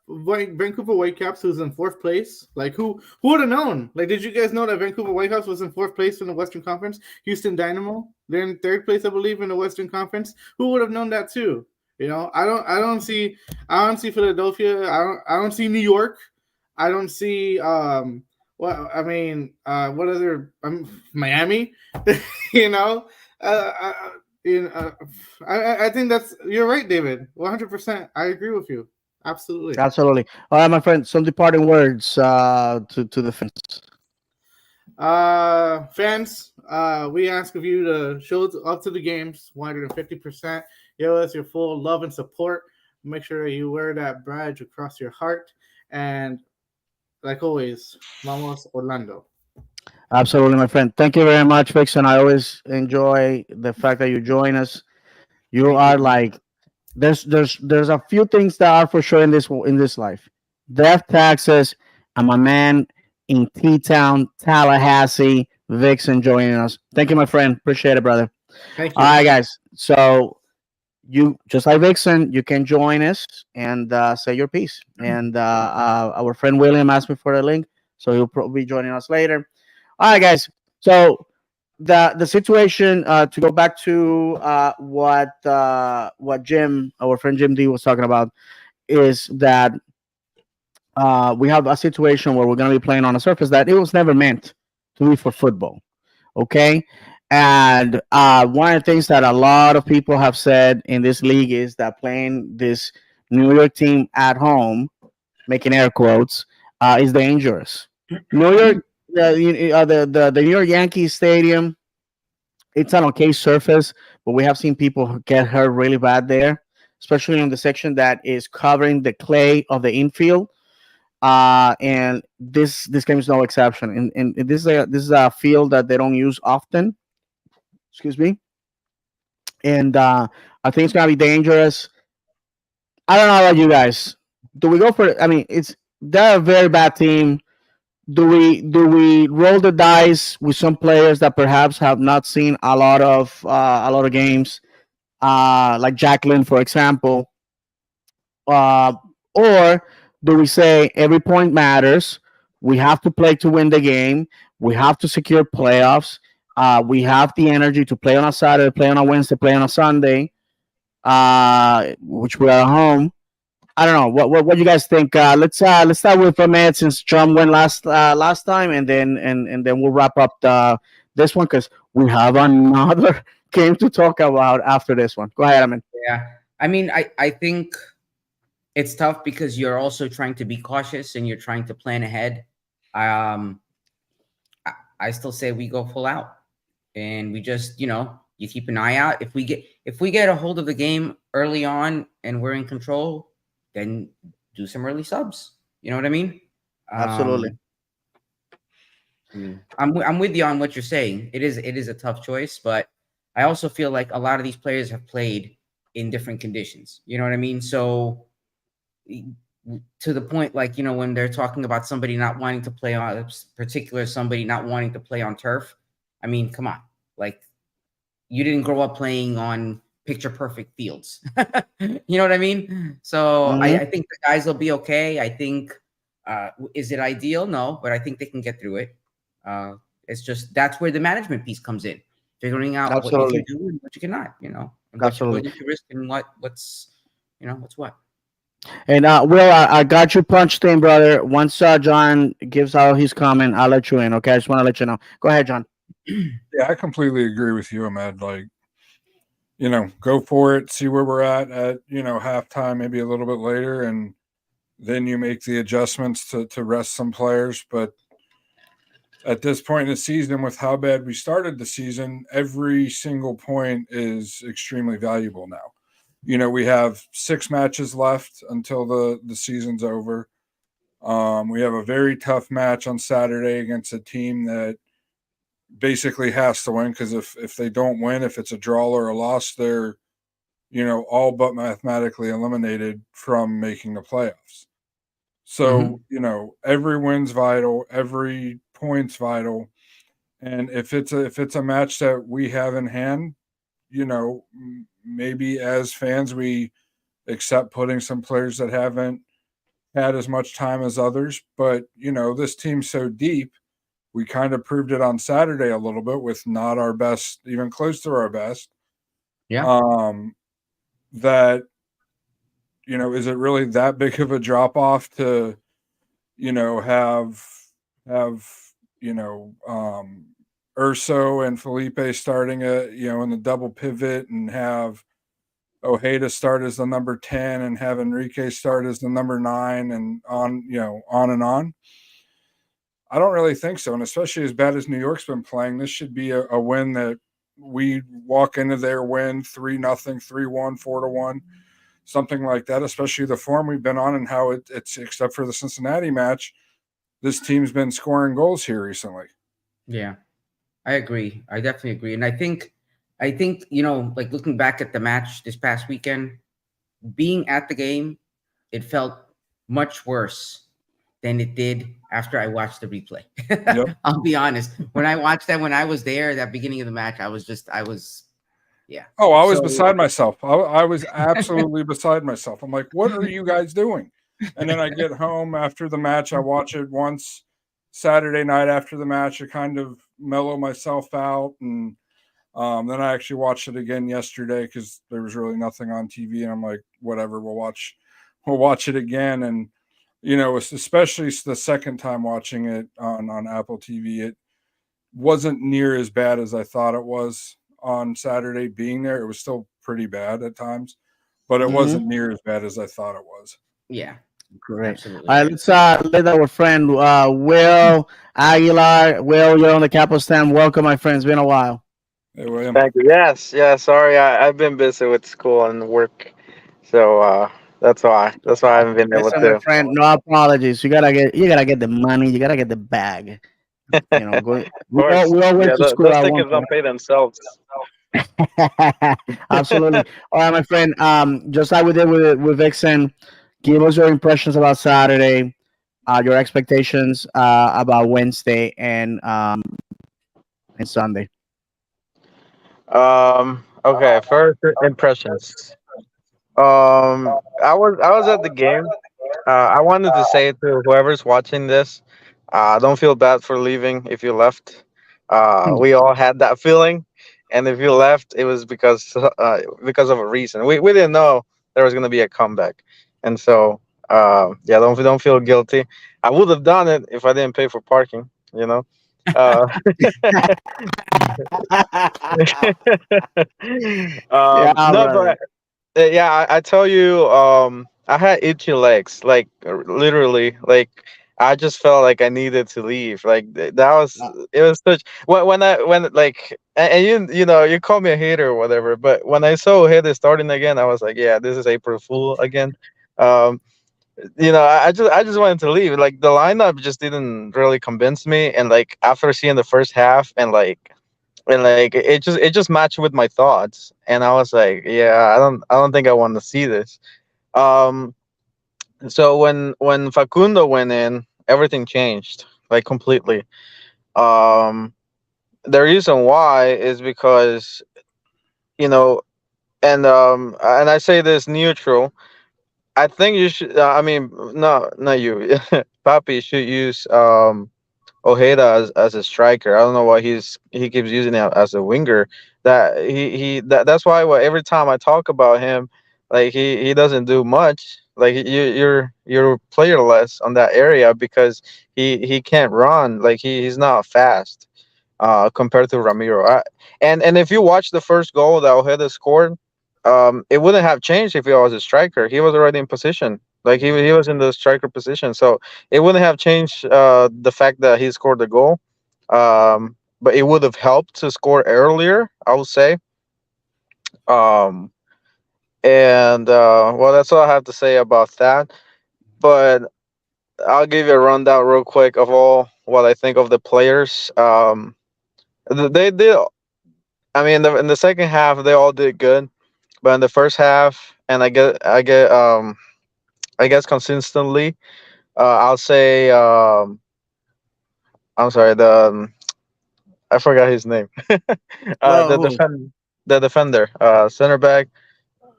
Vancouver Whitecaps, who's in fourth place. Like, who would have known? Like, did you guys know that Vancouver Whitecaps was in fourth place in the Western Conference? Houston Dynamo, they're in third place, I believe, in the Western Conference. Who would have known that too? I don't see Philadelphia. I don't see New York. I don't see what other Miami? you know, you know, I think that's you're right, David. 100%. I agree with you. Absolutely. Absolutely. All right, my friend. Some departing words to the fans. Fans, we ask of you to show up to the games 150%. Give us your full love and support. Make sure you wear that badge across your heart. And like always, vamos Orlando. Absolutely, my friend. Thank you very much, Vixen. I always enjoy the fact that you join us. You Thank are you. like there's a few things that are for sure in this life. Death, taxes. I'm a man in T Town, Tallahassee. Vixen joining us. Thank you, my friend. Appreciate it, brother. Thank All you. right, guys. So you just like Vixen, you can join us and say your piece. And our friend William asked me for the link, so he'll probably be joining us later. All right, guys. So the situation to go back to what Jim, our friend Jim D, was talking about is that we have a situation where we're going to be playing on a surface that it was never meant to be for football. Okay. And one of the things that a lot of people have said in this league is that playing this New York team at home, making air quotes, is dangerous. New York, the New York Yankees Stadium, it's an okay surface, but we have seen people get hurt really bad there, especially in the section that is covering the clay of the infield. And this game is no exception. And this is a field that they don't use often. Excuse me. And I think it's gonna be dangerous. I don't know about you guys. Do we go for? I mean, they're a very bad team. Do we roll the dice with some players that perhaps have not seen a lot of games, like Jacqueline, for example, uh, or do we say every point matters? We have to play to win the game. We have to secure playoffs. We have the energy to play on a Saturday, play on a Wednesday, play on a Sunday, which we are at home. I don't know what you guys think. Let's start with Ahmed since Trump went last time, and then we'll wrap up this one because we have another game to talk about after this one. Go ahead, Ahmed. Yeah. I mean, I think it's tough because you're also trying to be cautious and you're trying to plan ahead. Um, I still say we go full out and we just, you keep an eye out. If we get a hold of the game early on and we're in control, then do some early subs. You know what I mean? Absolutely. I'm with you on what you're saying. It is a tough choice, but I also feel like a lot of these players have played in different conditions. You know what I mean? So to the point, like, when they're talking about somebody not wanting to play on somebody not wanting to play on turf. I mean, come on, like you didn't grow up playing on picture perfect fields. You know what I mean? So Mhm. I think the guys will be okay. I think, is it ideal? No, but I think they can get through it. It's just that's where the management piece comes in. figuring out what you can Absolutely. do and what you cannot, and what you're Absolutely. willing to risk and what's what. And Will, I got you punched in, brother. Once John gives out his comment, I'll let you in. Okay, I just want to let you know. Go ahead, John. Yeah, I completely agree with you, Ahmed. Like, go for it, see where we're at, halftime, maybe a little bit later, and then you make the adjustments to rest some players. But at this point in the season, with how bad we started the season, every single point is extremely valuable now. We have 6 matches left until the season's over. We have a very tough match on Saturday against a team that basically has to win, because if they don't win, if it's a draw or a loss, they're all but mathematically eliminated from making the playoffs. Hmm. So every win's vital, every point's vital, and if it's a match that we have in hand, maybe as fans we accept putting some players that haven't had as much time as others. But this team's so deep, we kind of proved it on Saturday a little bit with not our best, even close to our best. Yeah. Um, that is it really that big of a drop off to have Urso and Felipe starting in the double pivot, and have Ojeda start as the number 10 and have Enrique start as the number 9, and on and on. I don't really think so. And especially as bad as New York's been playing, this should be a win that we walk into there, win 3-0, 3-1, 4-1, something like that, especially the form we've been on, and how it's, except for the Cincinnati match, this team's been scoring goals here recently. Yeah, I agree. I definitely agree. And I think, like looking back at the match this past weekend, being at the game, it felt much worse than it did after I watched the replay. Yep. I'll be honest. When I watched that, when I was there, that beginning of the match, yeah. Oh, I was So, beside myself. I was absolutely beside myself. I'm like, what are you guys doing? And then I get home after the match. I watch it once Saturday night after the match to kind of mellow myself out. And then I actually watched it again yesterday because there was really nothing on TV. And I'm like, whatever, we'll watch it again. And, especially the second time watching it on Apple TV, it wasn't near as bad as I thought it was on Saturday being there. It was still pretty bad at times, but it Hmm. wasn't near as bad as I thought it was. yeah, Great. absolutely. All right, let's let our friend Will Aguilar. Will, you're on the Capo stand. Welcome, my friend. It's been a while. Hey, William. Thank you. Yes, yeah. Sorry, I've been busy with school and work, so that's why I haven't been able Listen, my to. friend, no apologies. You gotta get the money. You gotta get the bag. Go. Of We all course, we all went yeah. to school Those at one tickets don't pay themselves. point. Absolutely. All right, my friend. Just like we did with Vixen, give us your impressions about Saturday. Your expectations about Wednesday and Sunday. Okay. First impressions. I was at the game. I wanted to say to whoever's watching this, don't feel bad for leaving if you left. We all had that feeling, and if you left, it was because of a reason. We didn't know there was gonna be a comeback, and so yeah, don't feel guilty. I would have done it if I didn't pay for parking. You know. Uh, Yeah, no, brother. but yeah, I tell you, I had itchy legs, like literally, like I just felt like I needed to leave. Like that was it was such when like and you call me a hater or whatever, but when I saw Hede starting again, I was like, yeah, this is April Fool again. Um, I just wanted to leave. Like the lineup just didn't really convince me, and like after seeing the first half and like it just matched with my thoughts, and I was like, yeah, I don't think I want to see this. um so when Facundo went in, everything changed, like, completely. um the reason why is because, you know and I say this neutral. I think you should, I mean, no, not you. Papi should use Ojeda as a striker. I don't know why he keeps using him as a winger. That's why every time I talk about him, like he doesn't do much. Like you're playerless on that area because he can't run. Like he's not fast compared to Ramiro. And if you watch the first goal that Ojeda scored, it wouldn't have changed if he was a striker. He was already in position. Like he was in the striker position, so it wouldn't have changed the fact that he scored the goal. But it would have helped to score earlier, I would say. Um, and well, that's all I have to say about that. But I'll give you a rundown real quick of all what I think of the players. They did. I mean, in the second half, they all did good, but in the first half, and I guess consistently, I'll say, I'm sorry, I forgot his name. Well, The who? defender, center back,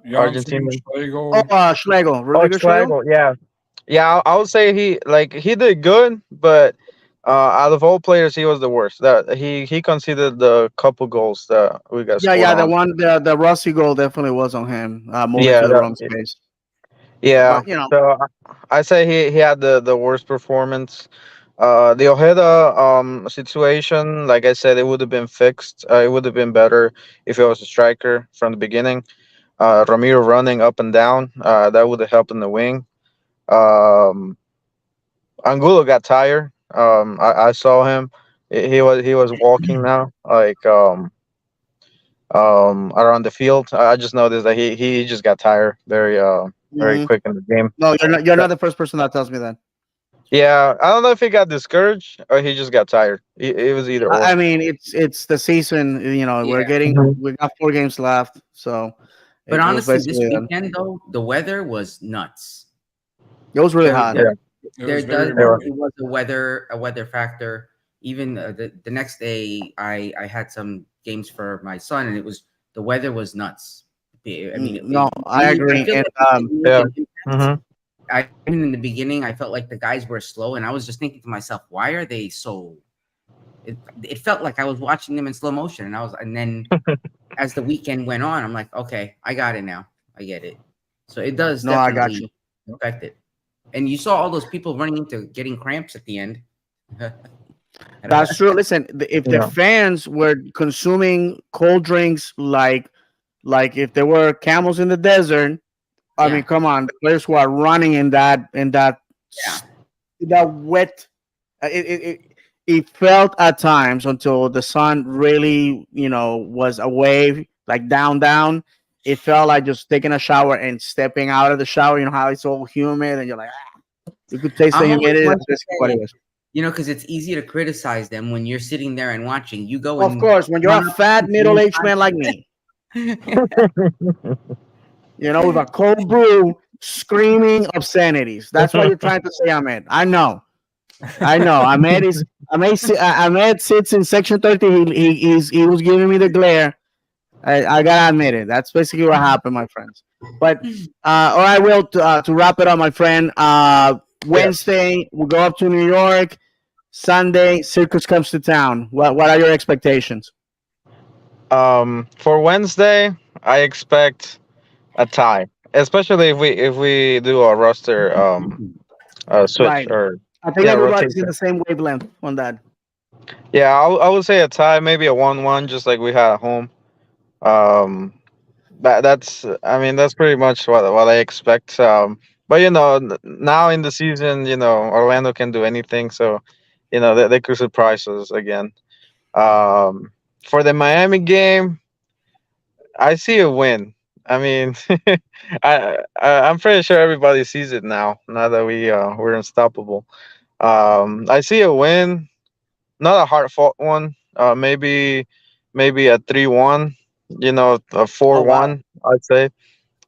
Janssen, Argentinian. Oh, Schlegel. Schlegel, Oh, Rodrigo Schlegel. Schweigel, yeah, yeah. I would say he did good, but out of all players, he was the worst. That he conceded the couple goals that we got Yeah, scored yeah, the on. one, the Rossi goal definitely was on him, moving Yeah, to the wrong space. yeah. But you know, So I say he had the worst performance. The Ojeda situation, like I said, it would have been fixed. It would have been better if it was a striker from the beginning. Ramiro running up and down, that would have helped in the wing. Um, Angulo got tired. I saw him. He was walking now, like around the field. I just noticed that he just got tired very mhm. quick in the game. No, you're not the first person that tells me that. Yeah, I don't know if he got discouraged or he just got tired. It was either or. I mean, it's the season. You know, Yeah. Mhm. we got 4 games left, so But it was honestly, this basically weekend though, the weather was nuts. it was really There, hot. there, Yeah, It there was does very they were. muggy. it was a weather factor. Even the next day, I had some games for my son, and the weather was nuts. I mean, No, I I agree, feel and like it didn't make Yeah. an impact. Hmm. Even in the beginning, I felt like the guys were slow, and I was just thinking to myself, why are they so? It felt like I was watching them in slow motion, and then as the weekend went on, I'm like, okay, I got it now. I get it. So it does no, I got you. definitely affect it. And you saw all those people running into getting cramps at the end. That's true. Listen, if the Yeah. fans were consuming cold drinks like if there were camels in the desert, I mean, Yeah, come on, the players who are running yeah. in that wet, it felt at times until the sun really, was away, like down. It felt like just taking a shower and stepping out of the shower. You know how it's all humid, and you're like, you could taste the I'm always humidity. one That's to basically what it say, was. because it's easy to criticize them when you're sitting there and watching. You go Of and course, when you're a run up fat to them middle-aged man like me, and with a cold brew, screaming obscenities. That's what you're trying to say, Ahmed. I know. Ahmed sits in section 30. He was giving me the glare. I gotta admit it. That's basically what happened, my friends. But all right, Will. To wrap it up, my friend. Yes. Wednesday we go up to New York. Sunday, Circus comes to town. What are your expectations? For Wednesday, I expect a tie, especially if we do a roster switch Right. or I think yeah everybody's in rotation. the same wavelength on that. Yeah, I would say a tie, maybe a 1-1, just like we had at home. Um, that's I mean that's pretty much what I expect. But now in the season, Orlando can do anything, so they could surprise us again. Um, for the Miami game, I see a win. I mean, I'm pretty sure everybody sees it now. Now that we're unstoppable. I see a win, not a hard fought one. Maybe a 3-1. A four Oh wow, one. I'd say.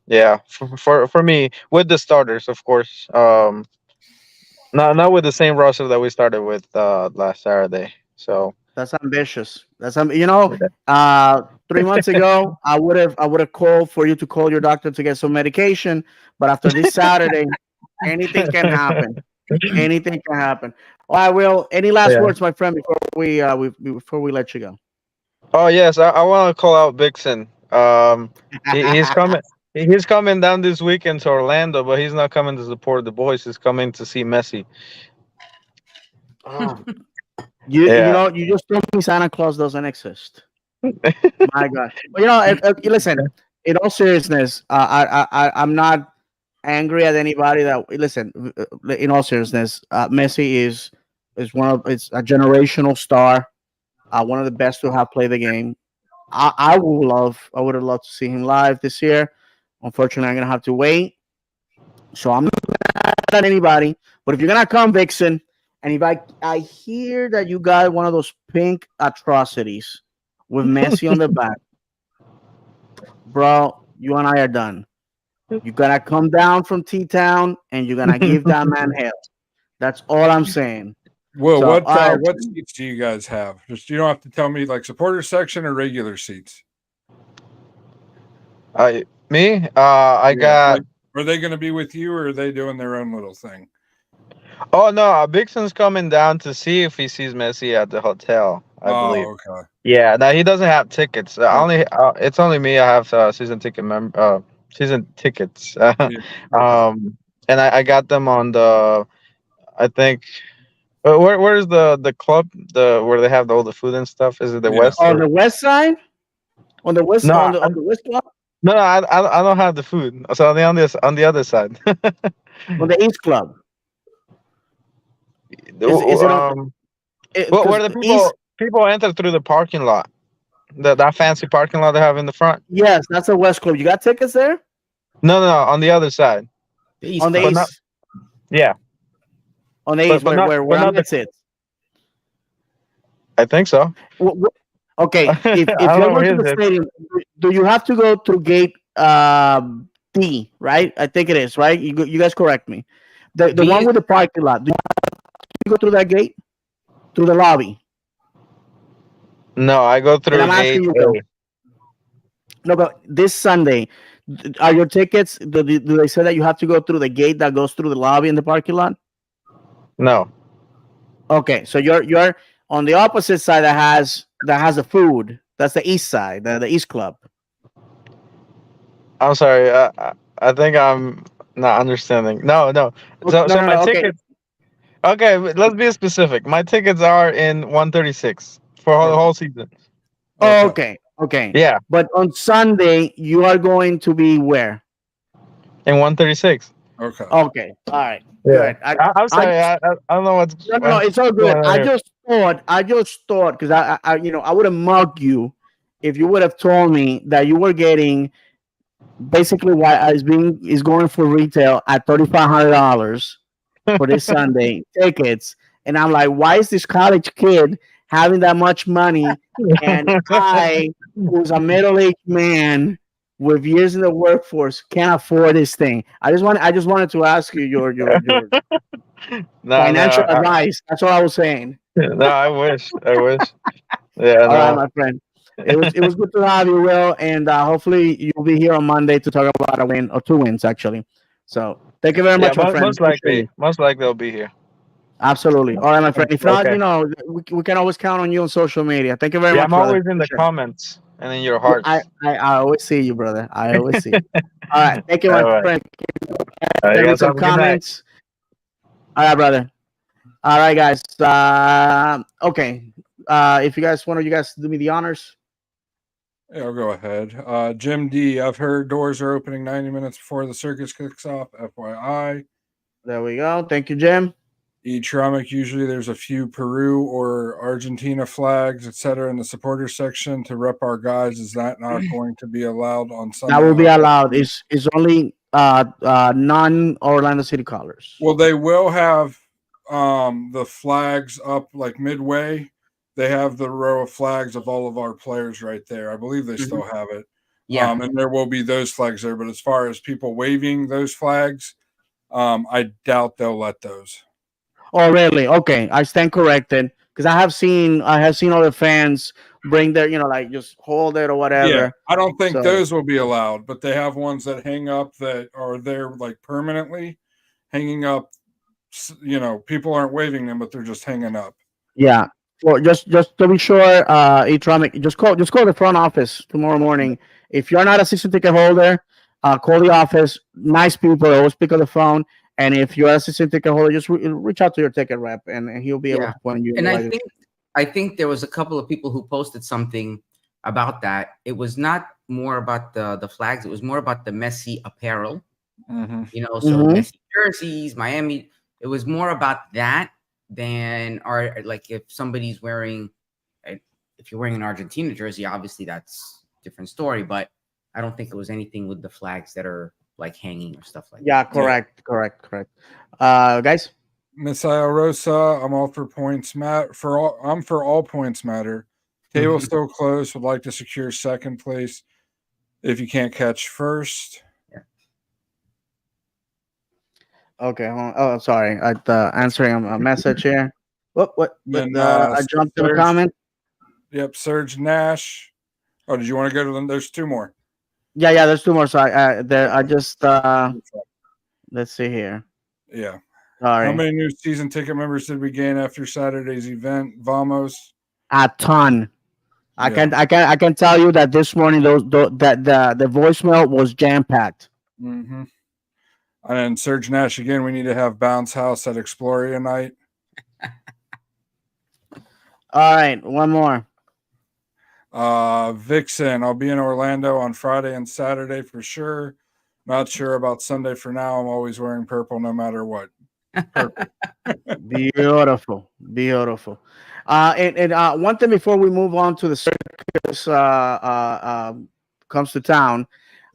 Yeah, for me with the starters, of course. Not with the same roster that we started with last Saturday. So that's ambitious. 3 months ago, I would have called for you to call your doctor to get some medication. But after this Saturday, anything can happen. Anything can happen. All right, Will. Any last Yeah. words, my friend, before we let you go? Oh yes, I want to call out Vixen. He's coming. He's coming down this weekend to Orlando, but he's not coming to support the boys. He's coming to see Messi. Oh, you Yeah. know you just told me Santa Claus doesn't exist. My God. But listen. In all seriousness, I'm not angry at anybody that listen. In all seriousness, Messi is it's a generational star. One of the best to have played the game. I would have loved to see him live this year. Unfortunately, I'm gonna have to wait. So I'm not mad at anybody. But if you're gonna come, Vixen, and if I hear that you got one of those pink atrocities with Messi on the back, bro, you and I are done. You gotta come down from T Town and you're gonna give that man hell. That's all I'm saying. Will, So, all right, what seats do you guys have? Just you don't have to tell me like supporter section or regular seats. Me. I Yeah. got. Are they going to be with you, or are they doing their own little thing? Oh no, Vixen's coming down to see if he sees Messi at the hotel. I believe. Oh, okay. Yeah. Now he doesn't have tickets. Okay. It's only me. I have season tickets. Yeah. Okay. And I got them on the. I think. Where's the club where they have all the food and stuff? Is it the Yeah. West on or the west side, no? on the west club, No, I don't have the food. So on the other side. on the east club. Is it on? Where Because the east, people enter through the parking lot, that fancy parking lot they have in the front. yes, that's the west club. You got tickets there No, on the other side. The East on the Club. But not east, yeah, on the east where but not the. Ahmed sits. I think so. Okay, I if don't you're know going where to his the is. stadium, do you have to go through gate D? Right, I think it is. Right, you guys correct me. The one B with the parking lot. Do you go through that gate through the lobby? No, I go And through I'm asking gate you, Will. A. No, but this Sunday, are your tickets? Do they say that you have to go through the gate that goes through the lobby in the parking lot? No, Okay, so you're on the opposite side that has the food. That's the east side, the east club. I'm sorry. I think I'm not understanding. No. Okay, So my no. Okay, tickets. Okay, but let's be specific. My tickets are in 136 for the Okay. whole season. Okay. okay. Yeah, But on Sunday, you are going to be where? in 136. Okay. Okay, all right, Yeah. good. I'm I sorry. I don't know no, it's all what's good. going on here. I just thought because I would have mugged you if you would have told me that you were getting basically what is going for retail at $3,500 for this Sunday tickets, and I'm like, why is this college kid having that much money, and I, who's a middle-aged man with years in the workforce, can't afford this thing? I just wanted to ask you your No, financial no, advice. That's all I was saying. no. I wish. Yeah, All right, no. my friend. It was good to have you, Will, and hopefully you'll be here on Monday to talk about a win or two wins actually. So thank you very Yeah, much, my friend. Appreciate you. most likely I'll be here. Absolutely. All right, my friend. If not, Okay. we can always count on you on social media. Thank you very Yeah, much, I'm brother. always in the Appreciate it. comments and in your Yeah, I, hearts. I, I always see you, brother. I always see you. All right. Thank you, my All right. friend. You Send me guys some have a good night. comments. All right, brother. All right, guys. Okay. If you guys want to, you guys do me the honors. Yeah, I'll go ahead. Jim D, I've heard doors are opening 90 minutes before the circus kicks off. FYI. There we go. Thank you, Jim. Tramic, usually there's a few Peru or Argentina flags, etc., in the supporter section to rep our guys. Is that not going to be allowed on That Sunday? will be allowed. It's only non Orlando City colors. Well, they will have the flags up like midway. They have the row of flags of all of our players right there. I believe they still have it. Yeah. And there will be those flags there. But as far as people waving those flags, I doubt they'll let those. Oh, really? Okay, I stand corrected because I have seen other fans bring their, like just hold it or Yeah, whatever. I don't think So those will be allowed, but they have ones that hang up that are there like permanently, hanging up people aren't waving them, but they're just hanging up. Yeah. Well, just to be sure, Etronic, just call the front office tomorrow morning. If you're not a season ticket holder, call the office. Nice people always pick up the phone. And if you're a season ticket holder, just reach out to your ticket rep, and he'll be able Yeah. to point you in And the I right. think I think there was a couple of people who posted something about that. It was not more about the flags. It was more about the Messi apparel. Mm-hmm. So Mm-hmm. Messi jerseys, Miami. It was more about that than or like if somebody's wearing, if you're wearing an Argentina jersey, obviously that's a different story. But I don't think it was anything with the flags that are like hanging or stuff like Yeah, that. correct. Guys. Messiah Rosa, I'm all for points. I'm for all points matter. Table still closed. Would like to secure second place. If you can't catch first, Okay. Oh, sorry. I answering a message here. What? then I jumped in a Serge. comment. Yep, Serge Nash. Oh, did you want to go to them? There's two more. Yeah. There's two more. So I just let's see here. Yeah. How Sorry. many new season ticket members did we gain after Saturday's event? Vamos. A ton. I Yeah. can tell you that this morning that the voicemail was jam packed. Mm-hmm. And then Serge Nash again. We need to have Bounce House at Exploria night. All right, one more. Vixen. I'll be in Orlando on Friday and Saturday for sure. Not sure about Sunday for now. I'm always wearing purple no matter what. Purple. Beautiful. And one thing before we move on to the circus comes to town,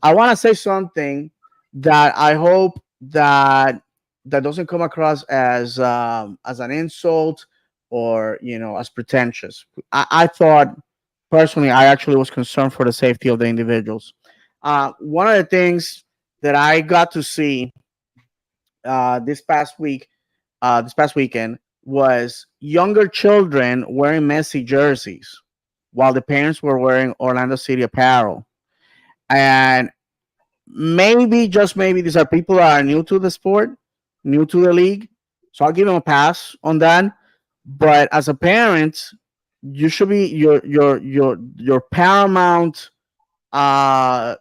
I want to say something that I hope that doesn't come across as an insult or as pretentious. I thought personally, I actually was concerned for the safety of the individuals. One of the things that I got to see this past weekend was younger children wearing Messi jerseys while the parents were wearing Orlando City apparel. And maybe, just maybe, these are people that are new to the sport, new to the league. So I'll give them a pass on that. But as a parent, you should be your paramount and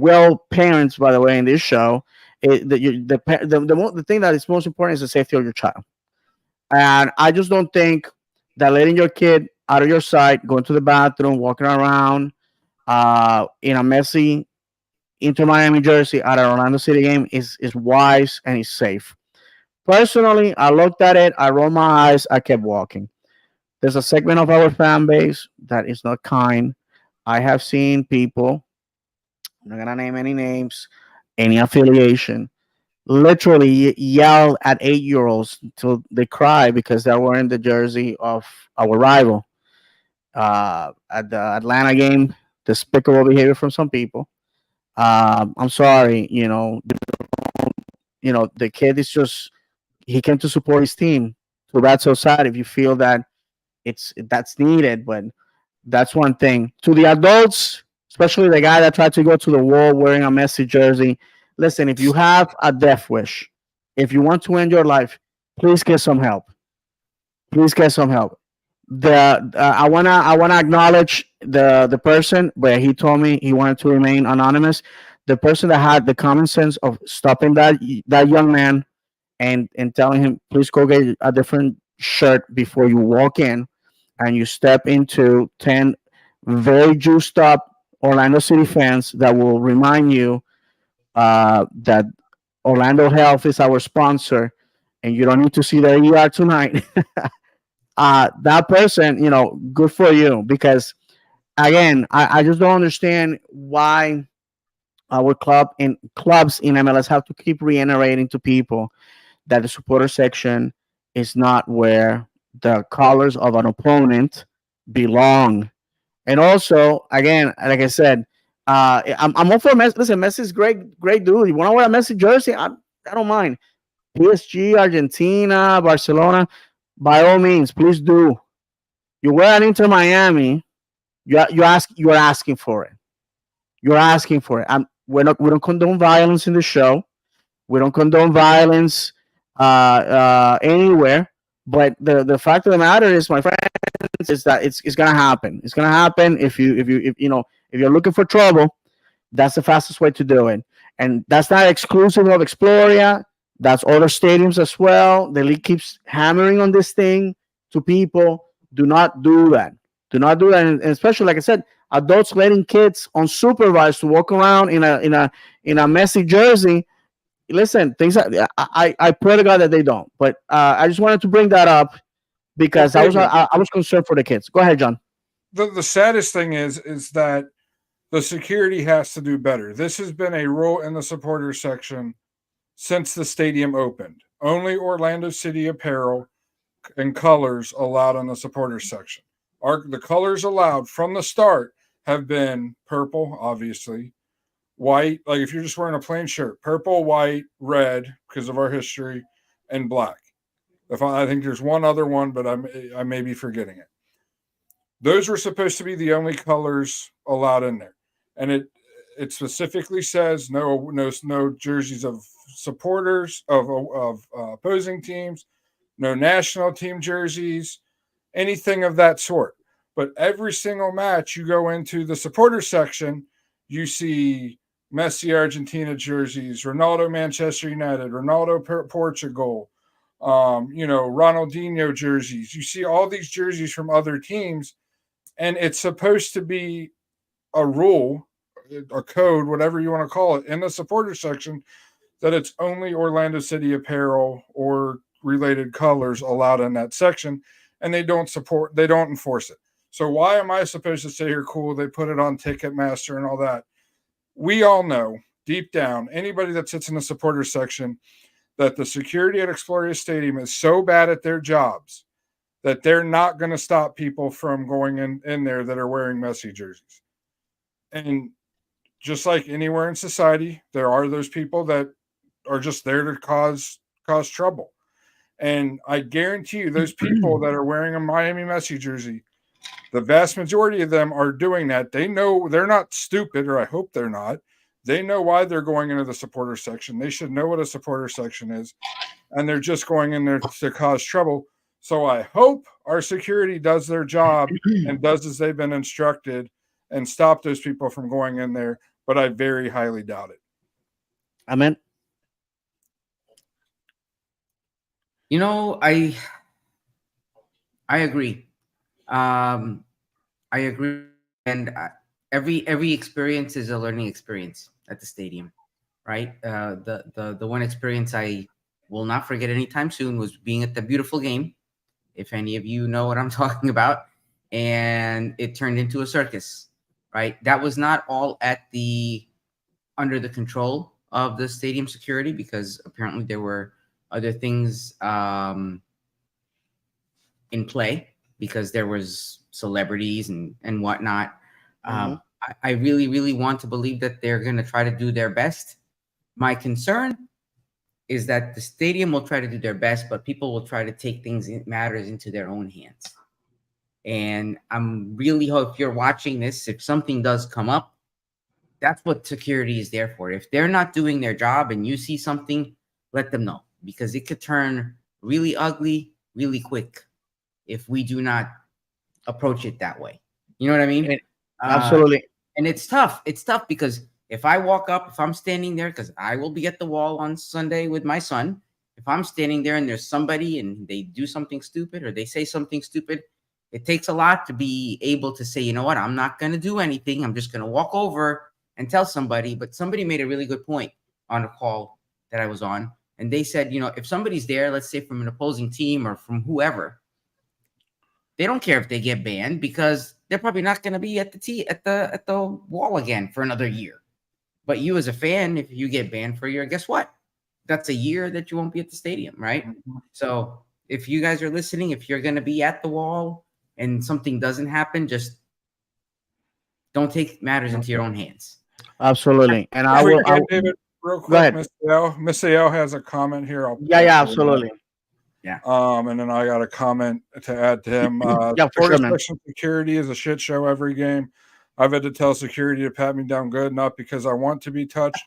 well, parents, by the way, in this show, the thing that is most important is the safety of your child. And I just don't think that letting your kid out of your sight, going to the bathroom, walking around in a messy Inter Miami jersey at an Orlando City game is wise and is safe. Personally, I looked at it, I rolled my eyes, I kept walking. There's a segment of our fan base that is not kind. I have seen people, I'm not gonna name any names, any affiliation, literally yell at 8 year olds till they cry because they're wearing the jersey of our rival. At the Atlanta game, despicable behavior from some people. I'm sorry, the kid is just he came to support his team. So that's so sad if you feel that that's needed, but that's one thing. To the adults, especially the guy that tried to go to the wall wearing a Messi jersey, listen, if you have a death wish, if you want to end your life, please get some help. Please get some help. I wanna acknowledge the person, but he told me he wanted to remain anonymous. The person that had the common sense of stopping that young man and telling him, please go get a different shirt before you walk in and you step into 10 very juiced up Orlando City fans that will remind you that Orlando Health is our sponsor and you don't need to see the ER tonight. That person, good for you. Because again, I just don't understand why our clubs in MLS have to keep reiterating to people that the supporter section is not where the colors of an opponent belong. And also, again, like I said, I'm all for Messi. Listen, Messi's great dude. You want to wear a Messi jersey? I don't mind. PSG, Argentina, Barcelona, by all means, please do. You wear an Inter Miami, you're asking for it. You're asking for it. We don't condone violence in the show. We don't condone violence anywhere. But the fact of the matter is, my friends, is that it's gonna happen. It's gonna happen if you're looking for trouble. That's the fastest way to do it. And that's not exclusive of Exploria. That's other stadiums as well. The league keeps hammering on this thing to people. Do not do that. Do not do that. And especially, like I said, adults letting kids unsupervised to walk around in a messy jersey. Listen, things I pray to God that they don't. But I just wanted to bring that up because Okay, I was concerned for the kids. Go ahead, John. the saddest thing is that the security has to do better. This has been a rule in the supporter section since the stadium opened. Only Orlando City apparel and colors allowed in the supporter section. The colors allowed from the start have been purple, obviously, white, like if you're just wearing a plain shirt, purple, white, red, because of our history, and black. I think there's one other one, but I may be forgetting it. Those were supposed to be the only colors allowed in there, and it specifically says no jerseys of supporters of opposing teams, no national team jerseys, anything of that sort. But every single match you go into the supporter section, you see Messi Argentina jerseys, Ronaldo Manchester United, Ronaldo Portugal, Ronaldinho jerseys. You see all these jerseys from other teams, and it's supposed to be a rule, a code, whatever you want to call it, in the supporter section that it's only Orlando City apparel or related colors allowed in that section, and they don't enforce it. So why am I supposed to say here, cool, they put it on Ticketmaster and all that? We all know deep down, anybody that sits in the supporter section, that the security at Exploria Stadium is so bad at their jobs that they're not going to stop people from going in there that are wearing Messi jerseys. And just like anywhere in society, there are those people that are just there to cause trouble. And I guarantee you, those people that are wearing a Miami Messi jersey, the vast majority of them are doing that. They know they're not stupid, or I hope they're not. They know why they're going into the supporter section. They should know what a supporter section is, and they're just going in there to cause trouble. So I hope our security does their job and does as they've been instructed and stop those people from going in there, but I very highly doubt it. Amen. I agree. I agree, and every experience is a learning experience at the stadium, right? The one experience I will not forget anytime soon was being at the beautiful game. If any of you know what I'm talking about, and it turned into a circus, right? That was not all under the control of the stadium security, because apparently there were other things in play, because there was celebrities and whatnot. I really, really want to believe that they're going to try to do their best. My concern is that the stadium will try to do their best, but people will try to take matters into their own hands. And I'm really hope, if you're watching this, if something does come up, that's what security is there for. If they're not doing their job and you see something, let them know, because it could turn really ugly really quick if we do not approach it that way. You know what I mean? Absolutely. And it's tough. It's tough because if I walk up, if I'm standing there, because I will be at the wall on Sunday with my son, if I'm standing there and there's somebody and they do something stupid or they say something stupid, it takes a lot to be able to say, you know what, I'm not going to do anything. I'm just going to walk over and tell somebody. But somebody made a really good point on a call that I was on. And they said, if somebody's there, let's say from an opposing team or from whoever, they don't care if they get banned, because they're probably not going to be at the wall again for another year. But you as a fan, if you get banned for a year, guess what? That's a year that you won't be at the stadium, right? Mm-hmm. So if you guys are listening, if you're going to be at the wall and something doesn't happen, just don't take matters into your own hands. Absolutely. And I will, David, real quick, Miss Al has a comment here. Yeah, absolutely. Yeah. And then I got a comment to add to him. Yeah, for sure, man. Security is a shit show every game. I've had to tell security to pat me down good, not because I want to be touched,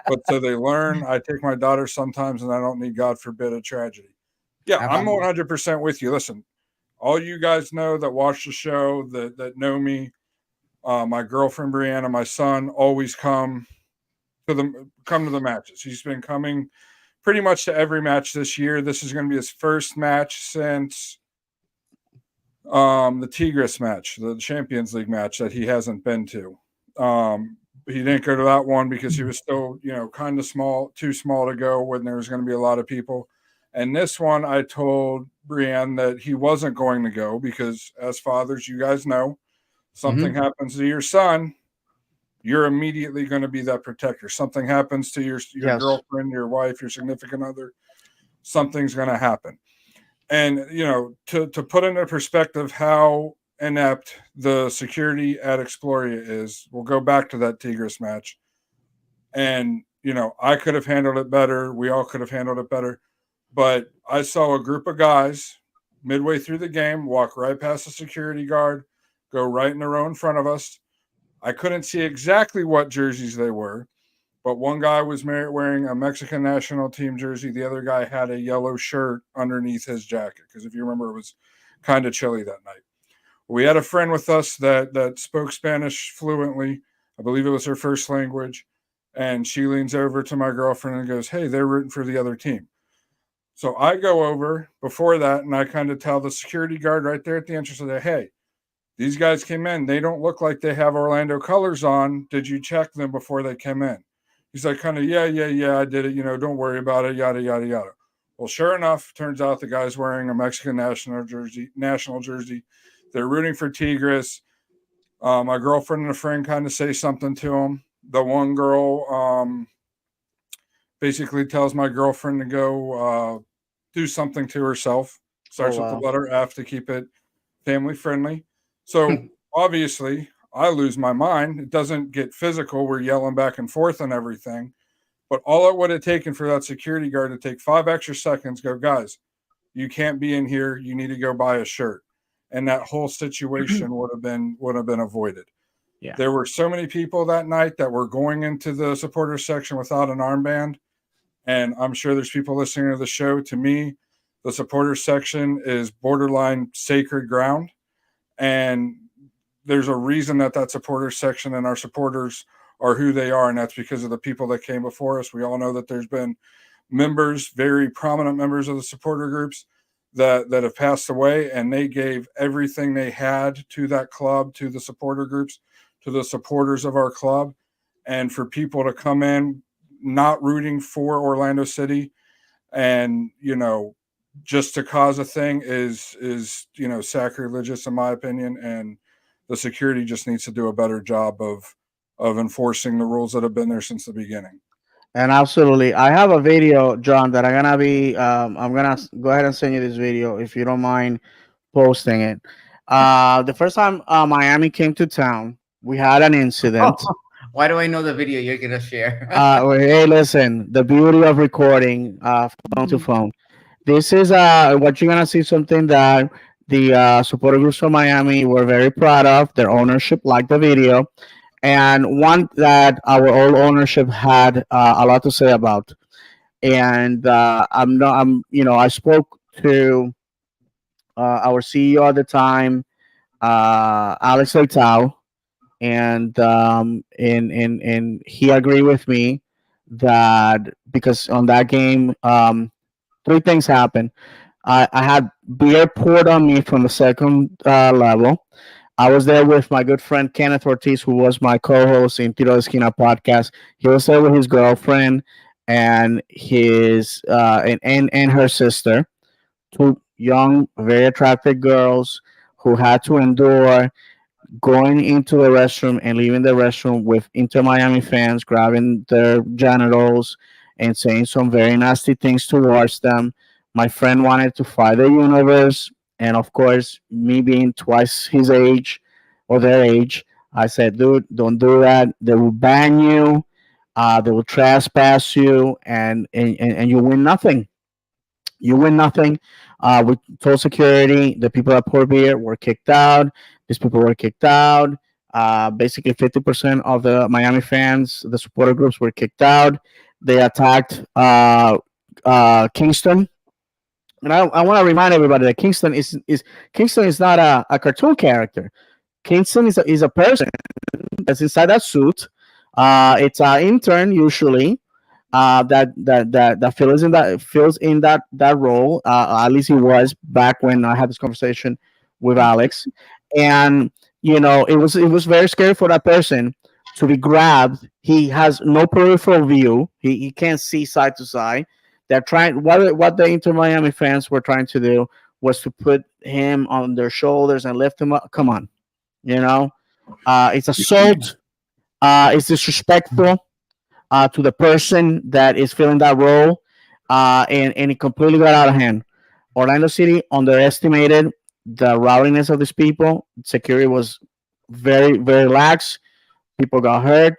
but so they learn. I take my daughter sometimes, and I don't need, God forbid, a tragedy. Yeah, I'm Absolutely. 100% with you. Listen, all you guys know that watch the show, that know me, my girlfriend Brianna, my son always come to the matches. He's been coming pretty much to every match this year. This is going to be his first match since the Tigres match, the Champions League match that he hasn't been to. He didn't go to that one because he was still, kind of small, too small to go when there was going to be a lot of people. And this one, I told Brienne that he wasn't going to go because, as fathers, you guys know, something happens to your son, you're immediately going to be that protector. Something happens to your Yes. girlfriend, your wife, your significant other, something's going to happen. And, to put into perspective how inept the security at Exploria is, we'll go back to that Tigris match. And, I could have handled it better. We all could have handled it better. But I saw a group of guys midway through the game walk right past the security guard, go right in the row in front of us. I couldn't see exactly what jerseys they were, but one guy was wearing a Mexican national team jersey. The other guy had a yellow shirt underneath his jacket because, if you remember, it was kind of chilly that night. We had a friend with us that spoke Spanish fluently. I believe it was her first language. And she leans over to my girlfriend and goes, "Hey, they're rooting for the other team." So I go over before that, and I kind of tell the security guard right there at the entrance of the, "Hey, these guys came in. They don't look like they have Orlando colors on. Did you check them before they came in?" He's like, kind of, yeah, I did it. Don't worry about it, yada, yada, yada. Well, sure enough, turns out the guy's wearing a Mexican national jersey. They're rooting for Tigres. My girlfriend and a friend kind of say something to him. The one girl basically tells my girlfriend to go do something to herself. Starts with the wow. letter F to keep it family friendly. So obviously, I lose my mind. It doesn't get physical. We're yelling back and forth and everything. But all it would have taken for that security guard to take 5 extra seconds, go, "Guys, you can't be in here. You need to go buy a shirt." And that whole situation would have been avoided. Yeah. There were so many people that night that were going into the supporters section without an armband. And I'm sure there's people listening to the show. To me, the supporters section is borderline sacred ground. And there's a reason that supporters section and our supporters are who they are. And that's because of the people that came before us. We all know that there's been members, very prominent members of the supporter groups that have passed away, and they gave everything they had to that club, to the supporter groups, to the supporters of our club. And for people to come in not rooting for Orlando City and, just to cause a thing is sacrilegious in my opinion. And the security just needs to do a better job of enforcing the rules that have been there since the beginning. And absolutely, I have a video, John, that I'm gonna be. I'm gonna go ahead and send you this video if you don't mind posting it. The first time Miami came to town, we had an incident. Why do I know the video you're gonna share? Hey, listen, the beauty of recording phone to phone. This is what you're gonna see, something that the supporter groups from Miami were very proud of. Their ownership liked the video, and one that our old ownership had a lot to say about. And I'm not, I'm, I spoke to our CEO at the time, Alex Leitao, and he agreed with me that because on that game, three things happened. I had beer poured on me from the second level. I was there with my good friend Kenneth Ortiz, who was my co-host in Tiro de Esquina podcast. He was there with his girlfriend and his and her sister, two young, very attractive girls who had to endure going into the restroom and leaving the restroom with Inter Miami fans grabbing their genitals and saying some very nasty things towards them. My friend wanted to fight the universe, and of course, me being twice his age or their age, I said, "Dude, don't do that. They will ban you. They will trespass you, and you win nothing. You win nothing." We told security the people at Port Beer were kicked out. These people were kicked out. Basically, 50% of the Miami fans, the supporter groups, were kicked out. They attacked Kingston, and I want to remind everybody that Kingston is not a cartoon character. Kingston is a person that's inside that suit. It's an intern usually that fills in that role. At least he was back when I had this conversation with Alex, and it was very scary for that person to be grabbed. He has no peripheral view. He can't see side to side. They're trying what the Inter Miami fans were trying to do was to put him on their shoulders and lift him up. Come on, you know, it's assault. It's disrespectful to the person that is filling that role, and it completely got out of hand. Orlando City underestimated the rowdiness of these people. Security was very, very lax. People got hurt.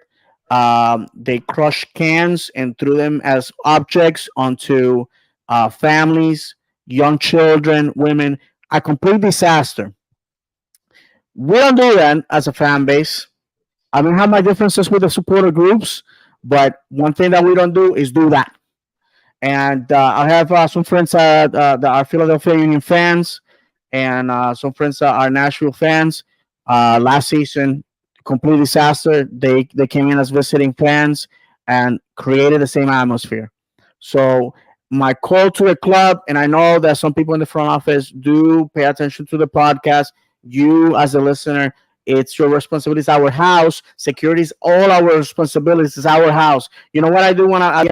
They crushed cans and threw them as objects onto families, young children, women. A complete disaster. We don't do that as a fan base. I don't have my differences with the supporter groups, but one thing that we don't do is do that. And I have some friends that are Philadelphia Union fans, and some friends that are Nashville fans. Last season, complete disaster. They came in as visiting fans and created the same atmosphere. So my call to the club, and I know that some people in the front office do pay attention to the podcast. You as a listener, it's your responsibility. It's our house. Security is all our responsibilities. It's our house. You know what I do when I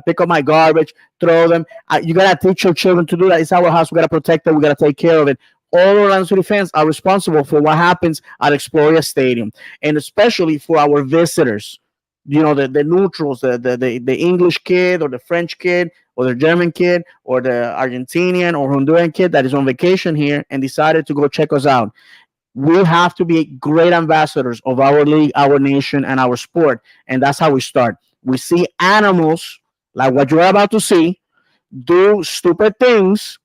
pick up my garbage, throw them. You gotta teach your children to do that. It's our house. We gotta protect it. We gotta take care of it. All Orlando City fans are responsible for what happens at Exploria Stadium, and especially for our visitors. The neutrals, the English kid or the French kid or the German kid or the Argentinian or Honduran kid that is on vacation here and decided to go check us out. We have to be great ambassadors of our league, our nation, and our sport. And that's how we start. We see animals like what you're about to see do stupid things.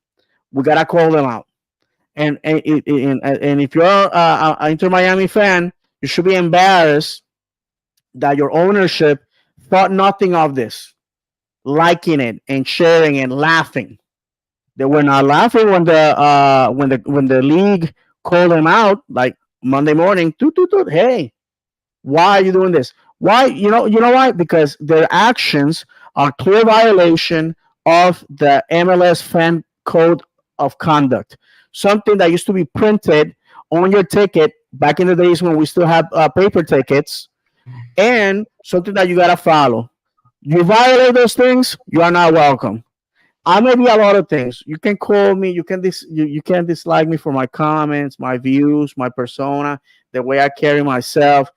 We gotta call them out. And if you're an Inter Miami fan, you should be embarrassed that your ownership thought nothing of this, liking it and sharing and laughing. They were not laughing when the league called them out like Monday morning. Toot, toot, toot, hey, why are you doing this? Why? You know why? Because their actions are clear violation of the MLS fan code of conduct. Something that used to be printed on your ticket back in the days when we still have paper tickets, and something that you gotta follow. You violate those things, you are not welcome. I may be a lot of things. You can call me. You can dislike me for my comments, my views, my persona, the way I carry myself.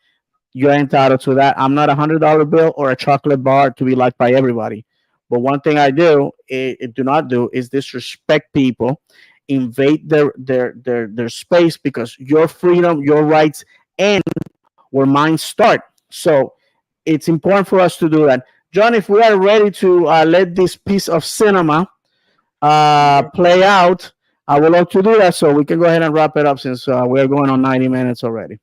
You're entitled to that. I'm not $100 bill or a chocolate bar to be liked by everybody. But one thing I do not do is disrespect people, invade their space, because your freedom, your rights, and where mine start. So it's important for us to do that. John, if we are ready to let this piece of cinema play out, I would love to do that so we can go ahead and wrap it up since we're going on 90 minutes already.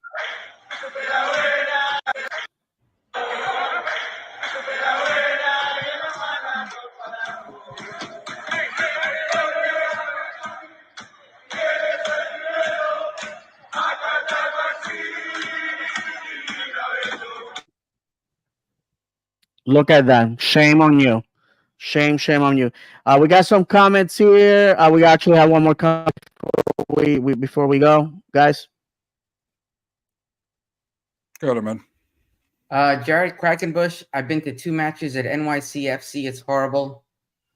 Look at that. Shame on you. Shame on you. We got some comments here. We actually have one more comment before we go, guys. Got it, man. Jared Quackenbush, I've been to 2 matches at NYCFC. It's horrible.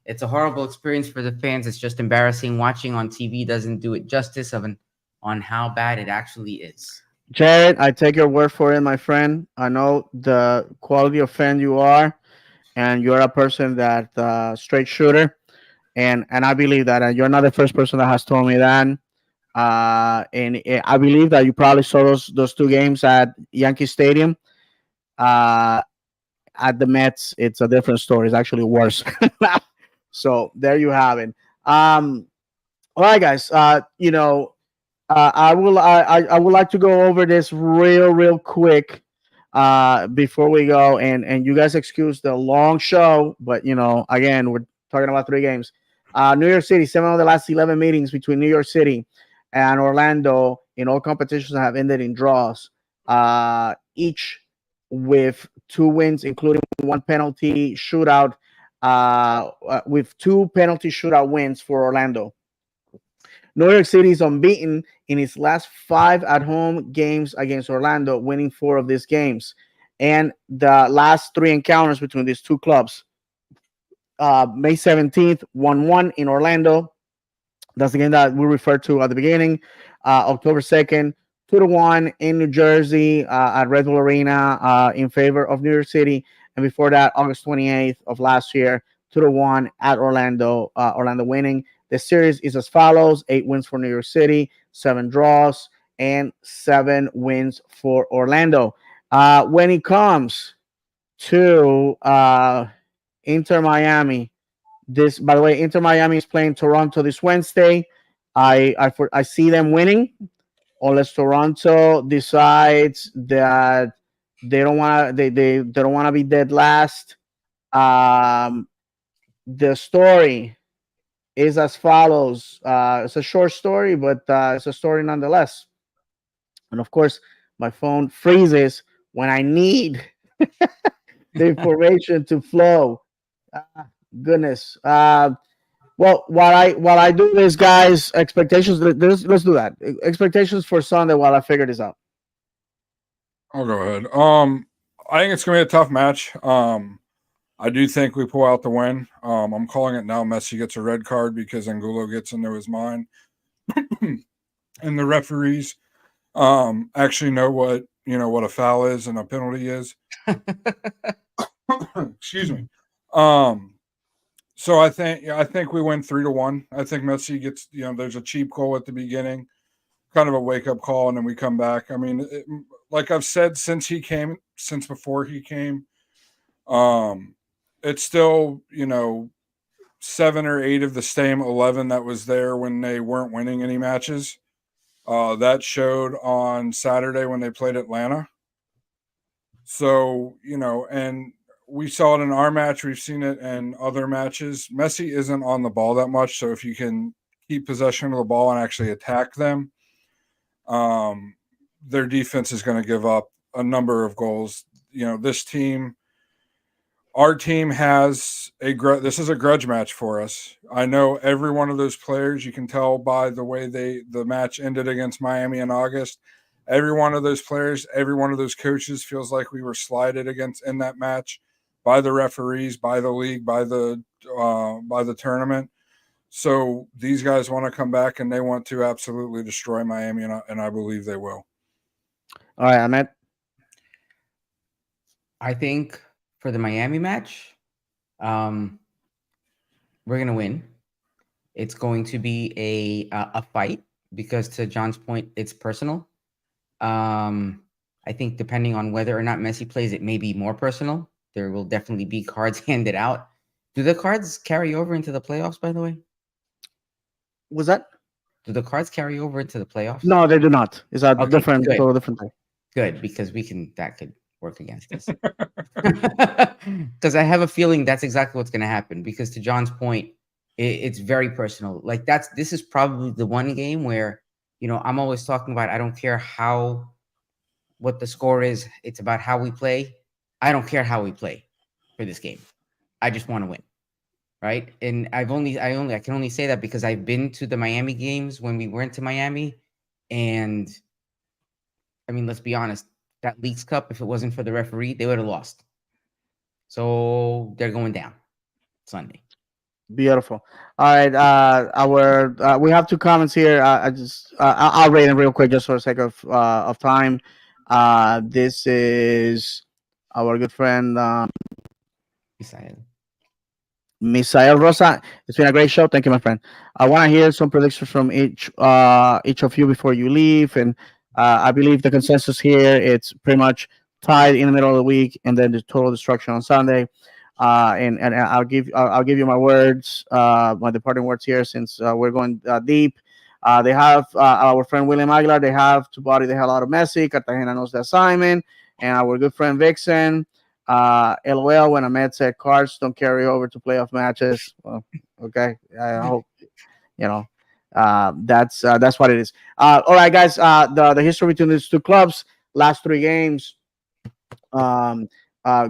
It's a horrible experience for the fans. It's just embarrassing. Watching on TV doesn't do it justice on how bad it actually is. Jared, I take your word for it, my friend. I know the quality of fan you are, and you're a person that straight shooter, and I believe that. And you're not the first person that has told me that. And I believe that you probably saw those 2 games at Yankee Stadium. At the Mets, it's a different story. It's actually worse. So there you have it. All right, guys. I would like to go over this real quick before we go, and you guys excuse the long show, but again, we're talking about three games. New York City, 7 of the last 11 meetings between New York City and Orlando in all competitions have ended in draws, each with two wins, including one penalty shootout, with two penalty shootout wins for Orlando. New York City is unbeaten in its last five at home games against Orlando, winning four of these games. And the last three encounters between these two clubs, May 17th, 1-1 in Orlando. That's the game that we referred to at the beginning. October 2nd, 2-1 in New Jersey at Red Bull Arena in favor of New York City. And before that, August 28th of last year, 2-1 at Orlando, Orlando winning. The series is as follows: 8 wins for New York City, 7 draws, and 7 wins for Orlando. When it comes to Inter Miami, by the way, Inter Miami is playing Toronto this Wednesday. I see them winning unless Toronto decides that they don't want to be dead last. Um, the story is as follows. It's a short story, but it's a story nonetheless. And of course, my phone freezes when I need the information to flow. Ah, goodness. Well, while I do this, guys, expectations. Let's do that. Expectations for Sunday while I figure this out. I'll go ahead. I think it's gonna be a tough match. I do think we pull out the win. I'm calling it now. Messi gets a red card because Angulo gets into his mind, and the referees actually know what a foul is and a penalty is. Excuse me. So I think we win 3-1. I think Messi gets there's a cheap goal at the beginning, kind of a wake up call, and then we come back. I mean, like I've said since before he came, um, it's still 7 or 8 of the same 11 that was there when they weren't winning any matches. That showed on Saturday when they played Atlanta. So, and we saw it in our match. We've seen it in other matches. Messi isn't on the ball that much. So if you can keep possession of the ball and actually attack them, um, their defense is going to give up a number of goals. This team, our team has this is a grudge match for us. I know every one of those players. You can tell by the way the match ended against Miami in August. Every one of those players, every one of those coaches feels like we were slighted against in that match by the referees, by the league, by the tournament. So these guys want to come back and they want to absolutely destroy Miami, and I believe they will. All right, Ahmed. I think for the Miami match, um, we're gonna win. It's going to be a fight because, to John's point, it's personal. I think depending on whether or not Messi plays, it may be more personal. There will definitely be cards handed out. Do the cards carry over into the playoffs? By the way, Was that? do the cards carry over into the playoffs? No, they do not. It's a Okay, different, good. total different thing. Good, because that could work against us. Because I have a feeling that's exactly what's going to happen. Because to John's point, it's very personal. Like this is probably the one game where I'm always talking about. I don't care what the score is. It's about how we play. I don't care how we play for this game. I just want to win, right? And I can only say that because I've been to the Miami games when we went to Miami, and I mean, let's be honest. That Leagues Cup, if it wasn't for the referee, they would have lost. So they're going down Sunday. Beautiful. All right. We have two comments here. I'll read them real quick just for the sake of time. This is our good friend Misael. Misael Rosa. It's been a great show. Thank you, my friend. I want to hear some predictions from each of you before you leave, and I believe the consensus here it's pretty much tied in the middle of the week, and then the total destruction on Sunday. And I'll give you my words, my departing words here, since we're going deep. They have our friend William Aguilar. They have to body. They have a lot of Messi. Cartagena knows the assignment, and our good friend Vixen. LOL when Ahmed said cards don't carry over to playoff matches. Well, okay. I hope you know. That's what it is. All right, guys. The history between these two clubs, last three games. Um,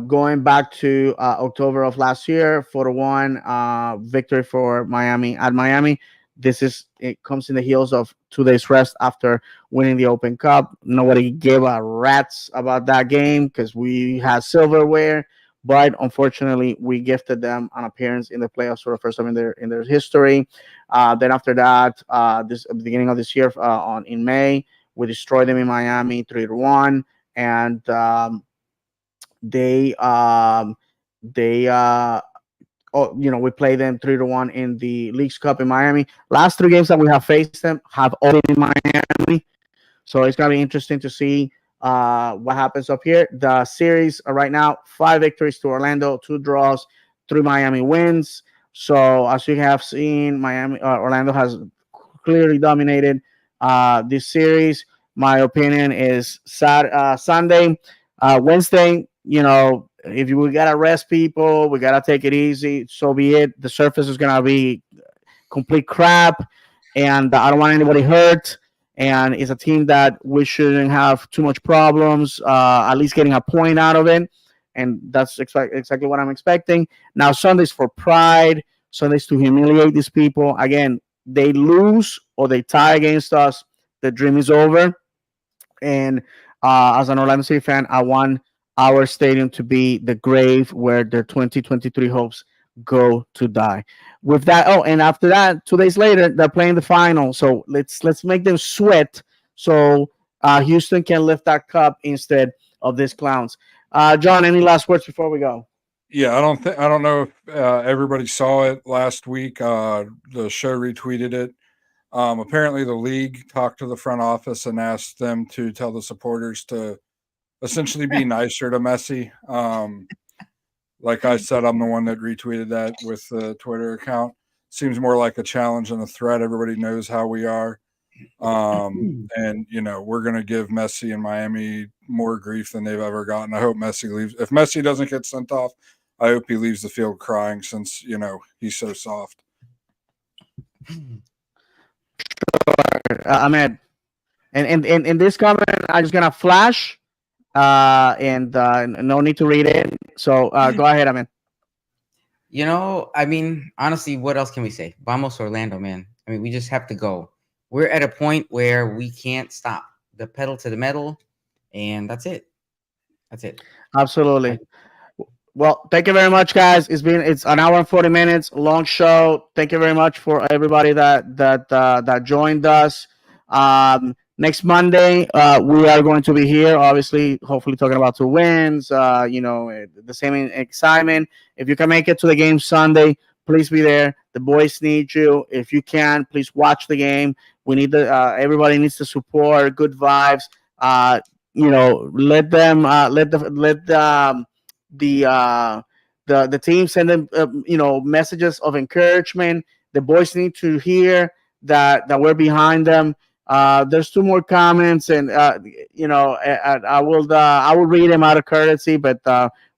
Going back to October of last year, 4-1 victory for Miami at Miami. It comes in the heels of 2 days rest after winning the Open Cup. Nobody gave a rat's about that game because we had silverware, but unfortunately, we gifted them an appearance in the playoffs for the first time in their history. Then after that, this beginning of this year, on in May, we destroyed them in Miami 3-1, and they they we play them 3-1 in the Leagues Cup in Miami. Last three games that we have faced them have all been in Miami, so it's gonna be interesting to see what happens up here. The series right now: 5 victories to Orlando, 2 draws, 3 Miami wins. So as you have seen, Orlando has clearly dominated this series. My opinion is Sunday, Wednesday. If we gotta rest people, we gotta take it easy. So be it. The surface is gonna be complete crap, and I don't want anybody hurt. And it's a team that we shouldn't have too much problems. At least getting a point out of it, and that's exactly what I'm expecting. Now Sundays for pride. Sundays to humiliate these people. Again, they lose or they tie against us, the dream is over. And as an Orlando City fan, I want our stadium to be the grave where their 2023 hopes go to die. With that, and after that, 2 days later, they're playing the final. So let's make them sweat so Houston can lift that cup instead of these clowns. John, any last words before we go? Yeah, I don't know if everybody saw it last week. The show retweeted it. Apparently, the league talked to the front office and asked them to tell the supporters to essentially be nicer to Messi. Like I said, I'm the one that retweeted that with the Twitter account. Seems more like a challenge than a threat. Everybody knows how we are. And, we're going to give Messi and Miami more grief than they've ever gotten. I hope Messi leaves. If Messi doesn't get sent off, I hope he leaves the field crying since, he's so soft. Ahmed, and in this comment, I'm just gonna flash, and no need to read it. So go ahead, Ahmed. I mean, honestly, what else can we say? Vamos Orlando, man. I mean, we just have to go. We're at a point where we can't stop. The pedal to the metal, and that's it. That's it. Absolutely. Well, thank you very much, guys. It's an hour and 40 minutes, long show. Thank you very much for everybody that joined us. Next Monday, we are going to be here, obviously, hopefully talking about 2 wins. The same excitement. If you can make it to the game Sunday, please be there. The boys need you. If you can, please watch the game. We need everybody needs to support. Good vibes. Let them the team send them messages of encouragement. The boys need to hear that we're behind them. There's 2 more comments, and I will read them out of courtesy, but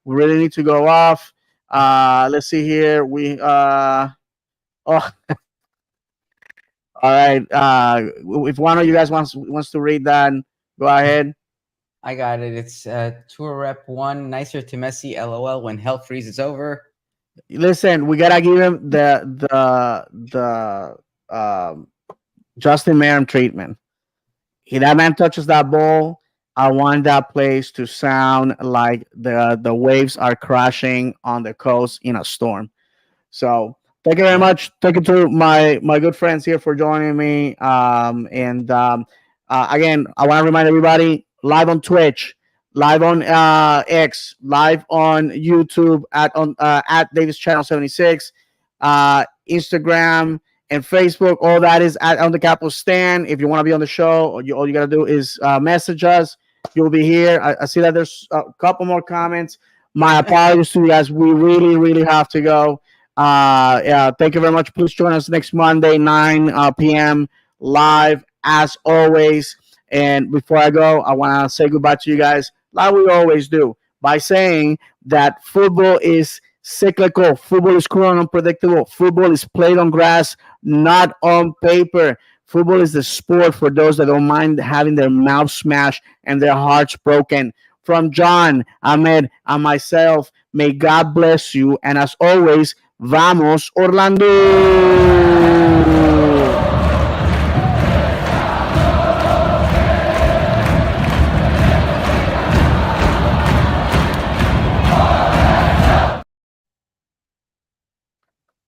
we really need to go off. Let's see here. Oh, all right. If one of you guys wants to read that, go ahead. I got it. It's Tour Rep 1, nicer to Messi, LOL, when hell freezes over. Listen, we gotta give him the Justin Merrim treatment. That man touches that ball. I want that place to sound like the waves are crashing on the coast in a storm. So thank you very much. Thank you to my good friends here for joining me. And again, I want to remind everybody, live on Twitch, live on X, live on YouTube at Davis Channel 76, Instagram and Facebook. All that is at On the Capo Stand. If you want to be on the show, all you got to do is message us. You'll be here. I see that there's a couple more comments. My apologies to you guys. We really, really have to go. Thank you very much. Please join us next Monday, 9 p.m. live as always. And before I go, I want to say goodbye to you guys, like we always do, by saying that football is cyclical, football is cruel and unpredictable, football is played on grass, not on paper. Football is the sport for those that don't mind having their mouths smashed and their hearts broken. From John, Ahmed, and myself, may God bless you. And as always, vamos, Orlando!